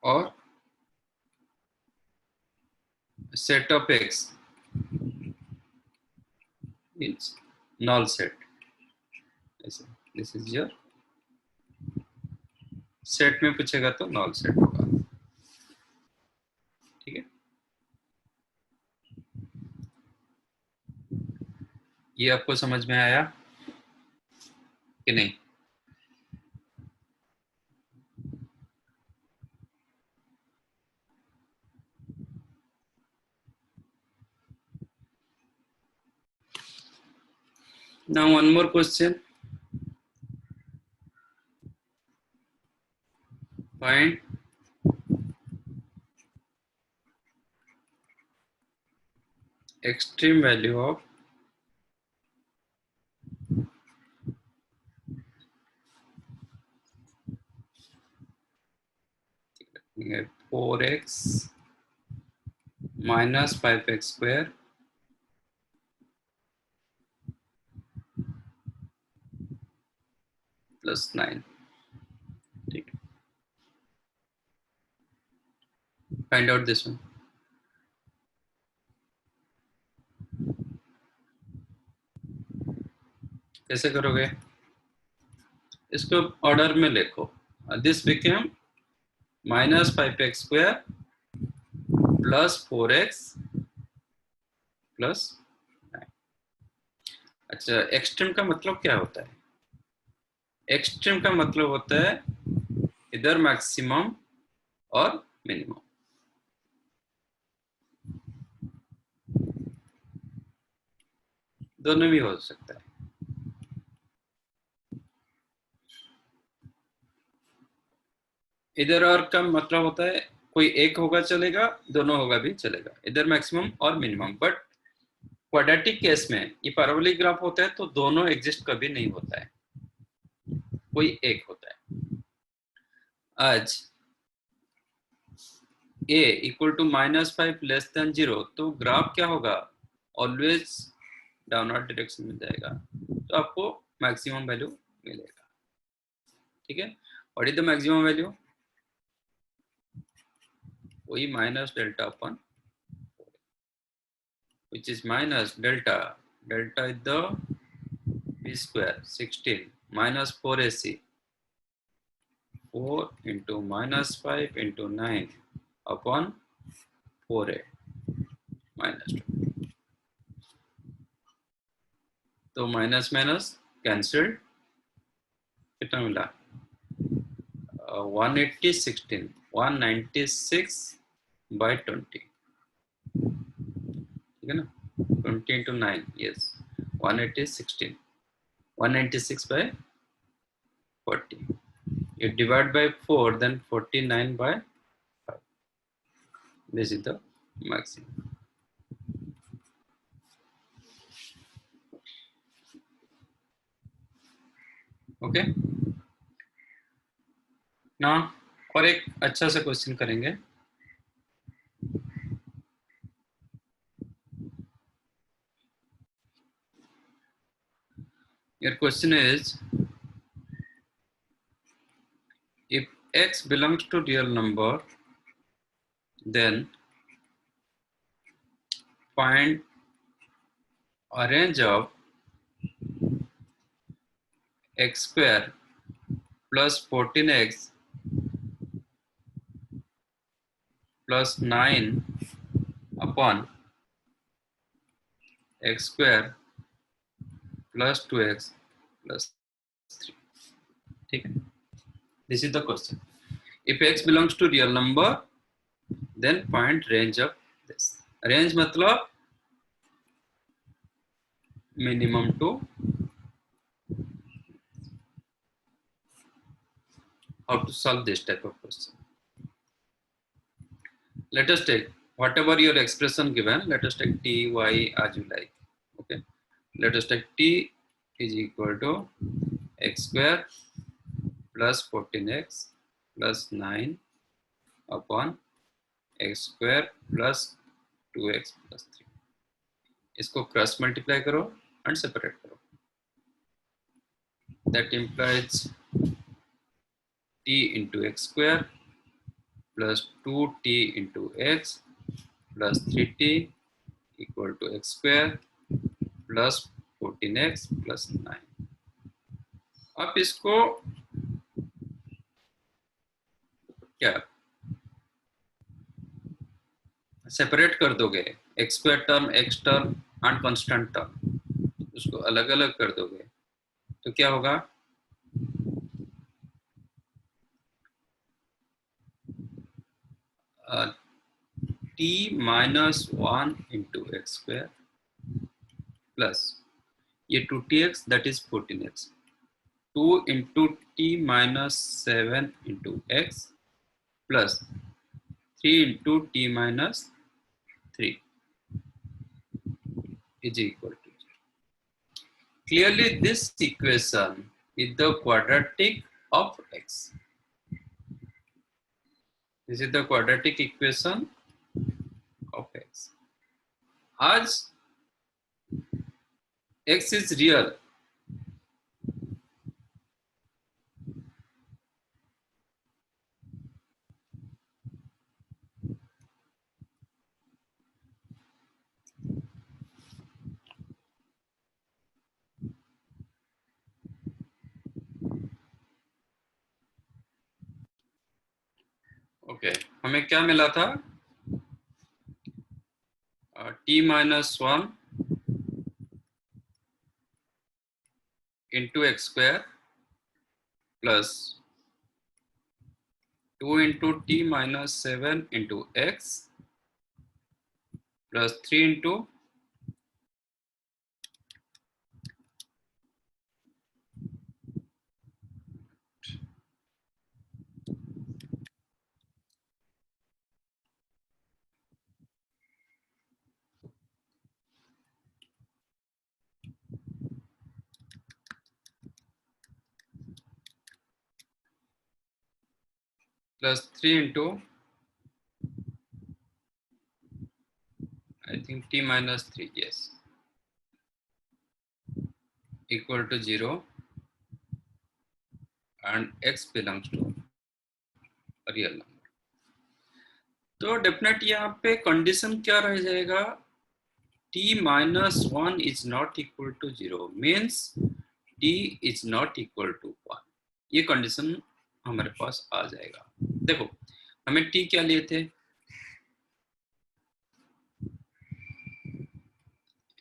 और set of x is null set। This is your set में पूछेगा तो null set होगा। ठीक है, ये आपको समझ में आया कि नहीं? Now one more question. Find extreme value of uh, 4x minus 5x square plus 9। ठीक है, फाइंड आउट दिस वन। कैसे करोगे? इसको ऑर्डर में लिखो। This became minus 5x square plus 4x plus 9। अच्छा, एक्सट्रीम का मतलब क्या होता है? एक्सट्रीम का मतलब होता है इधर मैक्सिमम और मिनिमम। दोनों भी हो सकता है। इधर और का मतलब होता है कोई एक होगा चलेगा, दोनों होगा भी चलेगा, इधर मैक्सिमम और मिनिमम। बट क्वाड्रेटिक केस में ये पैराबोलिक ग्राफ होता है तो दोनों एग्जिस्ट कभी नहीं होता है, कोई एक होता है। आज a equal to -5 less than 0, तो ग्राफ क्या होगा? ऑलवेज डाउनवर्ड डायरेक्शन में जाएगा, तो आपको मैक्सिमम वैल्यू मिलेगा। ठीक है, what is the maximum value? वही minus delta upon, which is minus delta is the b square 16 minus 4ac 4 into minus 5 into 9 upon 4 है -2, तो माइनस माइनस कैंसिल, कितना मिला 180 196/20, ठीक है ना, 20 into 9, yes, 180 196/40. You divide by 4, then 49/5. This is the maximum. Okay. Now, और एक अच्छा सा क्वेश्चन करेंगे. Your question is, if x belongs to real number, then find a range of x square plus 14x plus 9 upon x square plus 2x plus 3. ठीक है, this is the question. If x belongs to real number, then find range of this. Range मतलब minimum to how to solve this type of question. Let us take whatever your expression given. Let us take t, y as you like. Okay. Let us take t is equal to x square plus 14x plus 9 upon x square plus 2x plus 3. इसको cross multiply करो and separate करो. That implies t into x square plus 2t into x plus 3t equal to x square plus 14x plus 9. आप इसको क्या separate कर दोगे, x square term, x term and constant term, उसको अलग अलग कर दोगे तो क्या होगा, t minus 1 into x square plus ये 2tx that is 14x, 2 into t minus 7 into x plus 3 into t minus 3 is equal to 0. Clearly this equation is the quadratic of x. This is the quadratic equation of x. As x is real, okay, हमें क्या मिला था, t minus 1 into x square plus 2 into t minus 7 into x plus 3 into plus 3 into I think t minus 3, yes, equal to 0 and x belongs to a real number. तो definite यहाँ पे condition क्या रह जाएगा, t minus 1 is not equal to 0 means t is not equal to 1. ये condition हमारे पास आ जाएगा. देखो हमें t क्या लिए थे,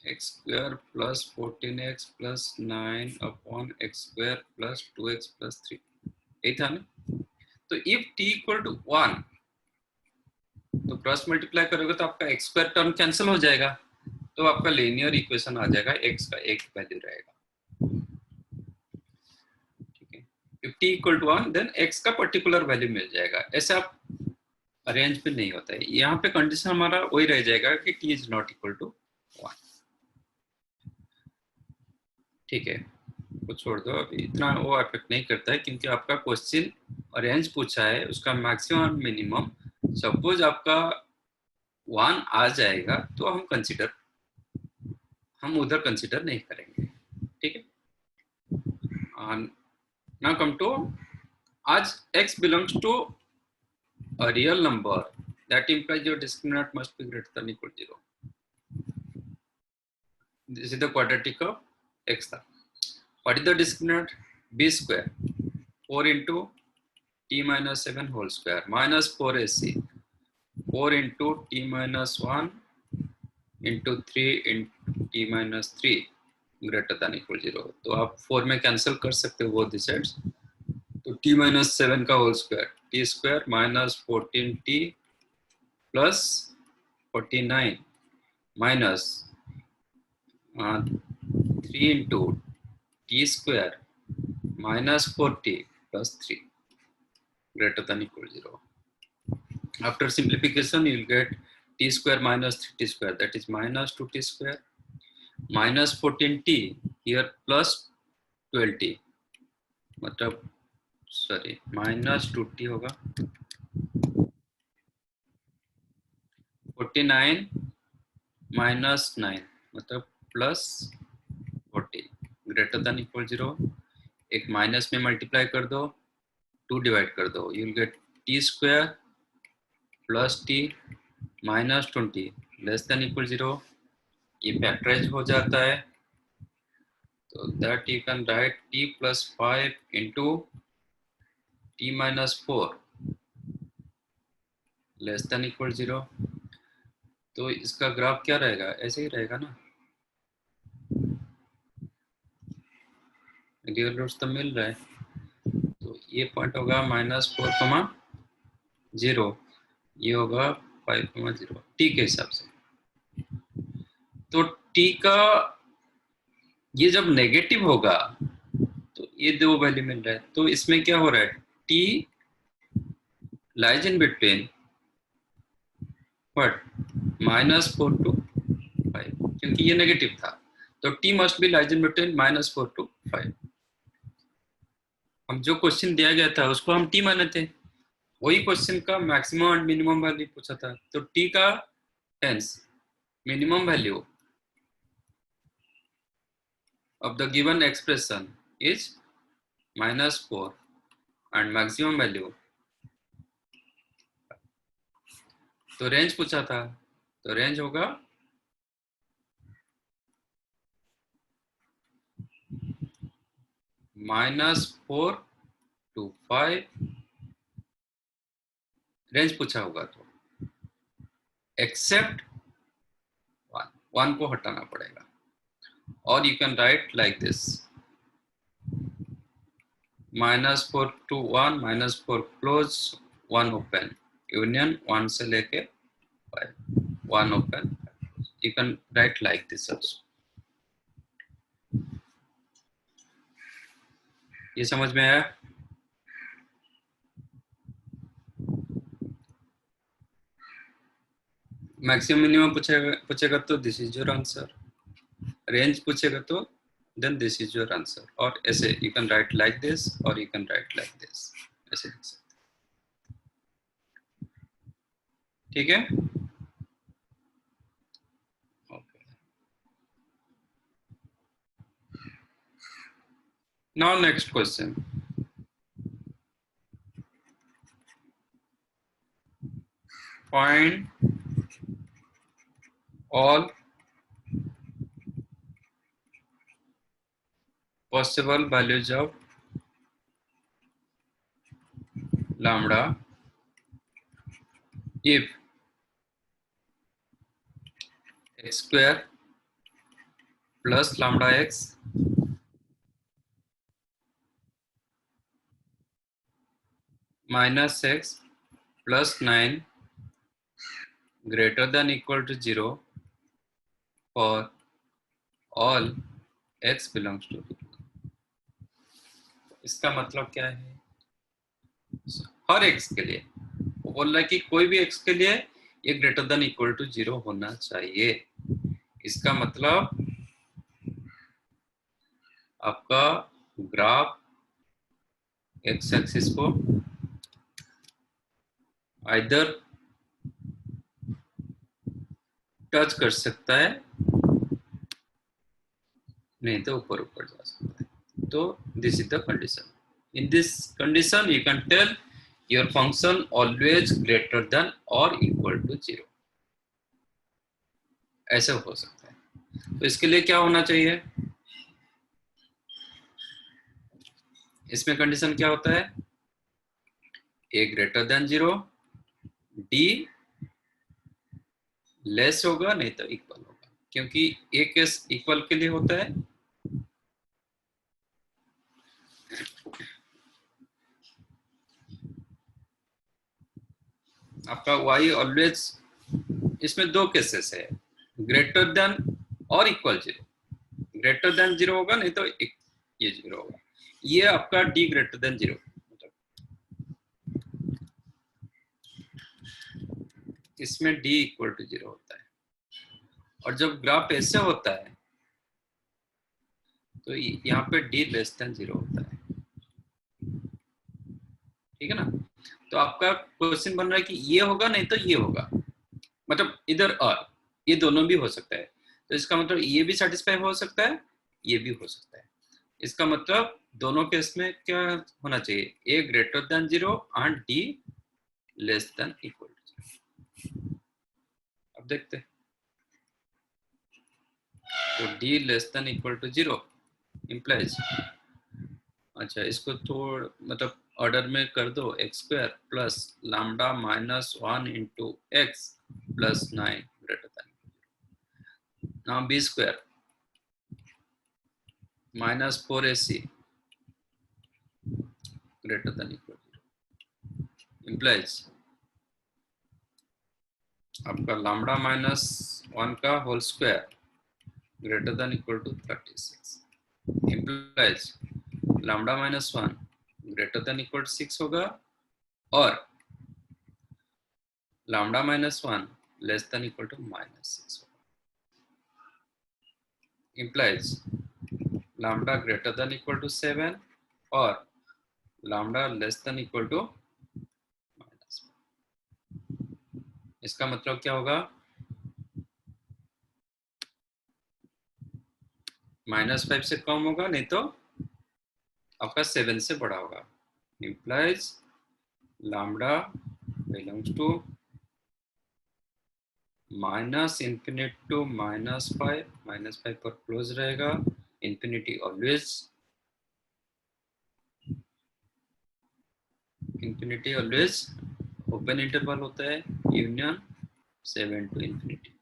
x square plus 14x plus 9 upon x square plus 2x plus 3, यही था ना। तो इफ t इक्वल टू 1 तो क्रॉस मल्टीप्लाई करोगे तो आपका एक्स स्क्वायर टर्म कैंसिल हो जाएगा, तो आपका लीनियर इक्वेशन आ जाएगा, x का एक वैल्यू रहेगा। ठीक है, if t equal to 1 then x का पर्टिकुलर वैल्यू मिल जाएगा। ऐसे आप अरेंज भी नहीं होता है, यहाँ पे कंडीशन हमारा वही रह जाएगा कि t is not equal to 1। ठीक है, वो छोड़ दो, अभी इतना वो अफेक्ट नहीं करता है, क्योंकि आपका क्वेश्चन अरेंज पूछा है, उसका मैक्सिमम मिनिमम सपोज आपका 1 आ जाएगा तो हम उधर कंसिडर नहीं करेंगे। ठीक है, नाउ कम टू, आज x belongs to a real number that implies your discriminant must be greater than equal to 0. This is the quadratic of x था। What is the discriminant? b square 4 into t minus 7 whole square minus 4ac 4 into t minus 1 into 3 into t minus 3 greater than equal 0। तो आप 4 में cancel कर सकते हो both the sides, तो t minus 7 का whole square t square minus 14t plus 49 minus 3 into t square minus 4t plus 3 greater than equal 0. After simplification, you will get t square minus 3t square, that is minus 2t square minus 14t here plus 12t, मतलब sorry minus 2t होगा, 49 minus 9 मतलब plus 40 greater than equal 0। एक minus में multiply कर दो, 2 divide कर दो, you will get T square plus T minus 20 less than equal 0। ये फैक्टराइज हो जाता है, तो that you can right t plus 5 into t minus 4 less than equal 0। तो इसका ग्राफ क्या रहेगा, ऐसे ही रहेगा ना, रियल रूट्स तो मिल रहा है, तो ये पॉइंट होगा -4,0, ये होगा 5,0 टी के हिसाब से। तो टी का ये जब नेगेटिव होगा तो ये दो वैल्यू मिल रहा है, तो इसमें क्या हो रहा है, T lies in between what -4 to 5, क्योंकि ये नेगेटिव था, तो T must be lies in between -4 to 5। हम जो क्वेश्चन दिया गया था उसको हम टी माने थे, वही क्वेश्चन का मैक्सिमम एंड मिनिमम वैल्यू पूछा था, तो टी का टेंस minimum value of the given expression is -4 and maximum value, तो रेंज पूछा था, तो रेंज होगा -4 to 5, रेंज पूछा होगा तो एक्सेप्ट 1 को हटाना पड़ेगा, और you can write like this -4 to 1 -4 close 1 open union 1 से लेके 5 1 open, you can write like this also. ये समझ में आया? मैक्सिमम मिनिमम पूछेगा तो this is your answer, range पूछेगा तो then this is your answer, और ऐसे you can write like this और you can write like this, ऐसे लिख सकते। ठीक है, okay. Now next question, find all possible values of lambda if x square plus lambda x minus x plus 9 greater than equal to 0 for all x belongs to 0। इसका मतलब क्या है? हर x के लिए वो बोल रहा है कि कोई भी x के लिए ये ग्रेटर देन इक्वल टू 0 होना चाहिए। इसका मतलब आपका ग्राफ x एक्सिस को आइदर टच कर सकता है, नहीं तो ऊपर ऊपर जा सकता है। तो this is the condition. In this condition you can tell your function always greater than और इक्वल टू 0, ऐसे हो सकता है। तो इसके लिए क्या होना चाहिए? इसमें कंडीशन क्या होता है? a greater than 0, d less होगा नहीं तो इक्वल होगा, क्योंकि a केस इक्वल के लिए होता है। आपका y ऑलवेज, इसमें दो केसेस है, ग्रेटर देन और इक्वल 0। ग्रेटर देन 0 होगा नहीं तो ये 0 होगा। ये आपका d ग्रेटर देन 0, इसमें d इक्वल टू 0 होता है। और जब ग्राफ ऐसे होता है तो यहाँ पे d लेस देन 0 होता है, ठीक है ना? तो आपका क्वेश्चन बन रहा है कि ये होगा नहीं तो ये होगा, मतलब इधर और ये दोनों भी हो सकता है। तो इसका मतलब ये भी सेटिस्फाई हो सकता है, ये भी हो सकता है। इसका मतलब दोनों केस में क्या होना चाहिए? a greater than 0 and d less than equal to 0। अब देखते हैं। तो d less than equal to 0 implies, अच्छा इसको थोड़ा मतलब ऑर्डर में कर दो, x square plus lambda minus 1 into x plus 9 greater than, now b square minus 4ac greater than equal to implies आपका लैम्डा माइनस 1 का whole square greater than equal to 36 implies lambda minus 1 greater than equal to 6 होगा, और lambda minus 1 less than equal to minus 6 होगा। implies lambda greater than equal to 7 or lambda less than equal to minus 1। इसका मतलब क्या होगा? -5 से कम होगा नहीं तो आपका 7 से बड़ा होगा। implies lambda belongs to -∞ to -5, -5 पर क्लोज रहेगा, infinity always, infinity always open interval होता है, यूनियन 7 to infinity।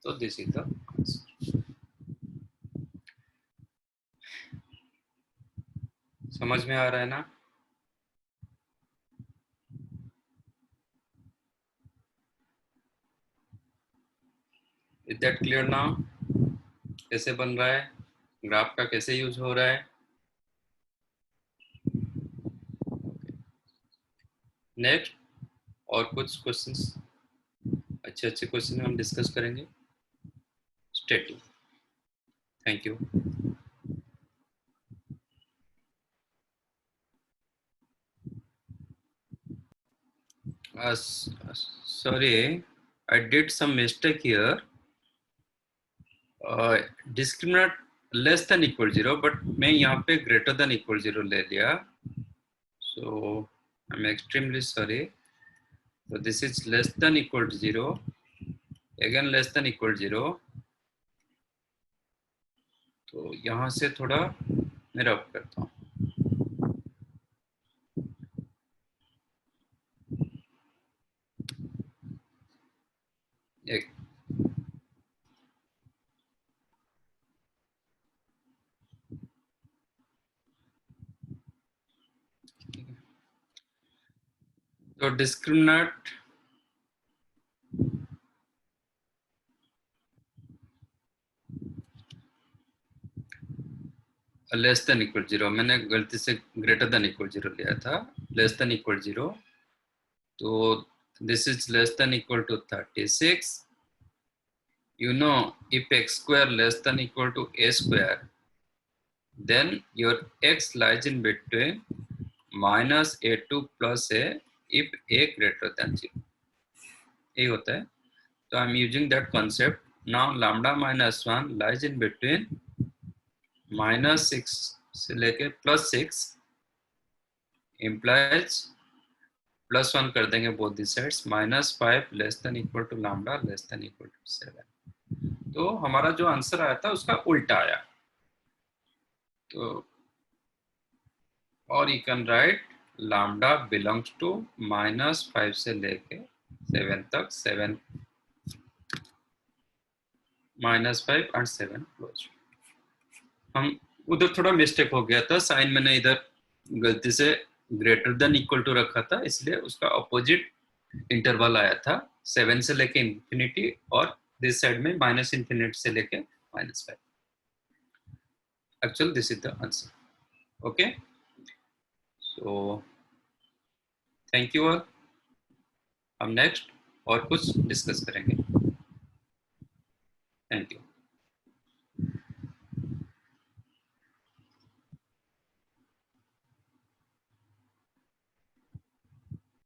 तो दिस इज द आंसर। समझ में आ रहा है ना? Is that clear now? कैसे बन रहा है, ग्राफ का कैसे यूज हो रहा है? नेक्स्ट और कुछ क्वेश्चंस, अच्छे अच्छे क्वेश्चन हम डिस्कस करेंगे। Stay tuned. Thank you. Sorry, I did some mistake here. Discriminant less than equal 0, but मैं यहाँ पे greater than equal 0 ले लिया, so I'm extremely sorry. So this is less than equal to 0, again less than equal 0, तो यहाँ से थोड़ा मैं रब करता हूँ। एक तो डिस्क्रिमिनेंट लेस देन इक्वल 0, मैंने गलती से ग्रेटर देन इक्वल 0 लिया था, लेस देन इक्वल 0, तो this is less than equal to 36. You know, if x square less than equal to a square, then your x lies in between minus a2 plus a if a greater than 0. ये होता है. So I'm using that concept. Now lambda minus 1 lies in between minus 6 से लेके plus 6 implies plus 1 कर देंगे both the sides, minus 5 less than equal to lambda less than equal to 7. तो हमारा जो आंसर आया था उसका उल्टा आया. तो और you can write lambda belongs to minus 5 से लेके 7 तक, 7 minus 5 and 7 क्लोज. हम उधर थोड़ा मिस्टेक हो गया था, साइन मैंने इधर गलती से ग्रेटर देन इक्वल टू रखा था, इसलिए उसका अपोजिट इंटरवल आया था 7 से लेके इंफिनिटी, और दिस साइड में माइनस इंफिनिटी से लेके -5. Actual this is the answer. Okay, so thank you all. हम नेक्स्ट और कुछ डिस्कस करेंगे.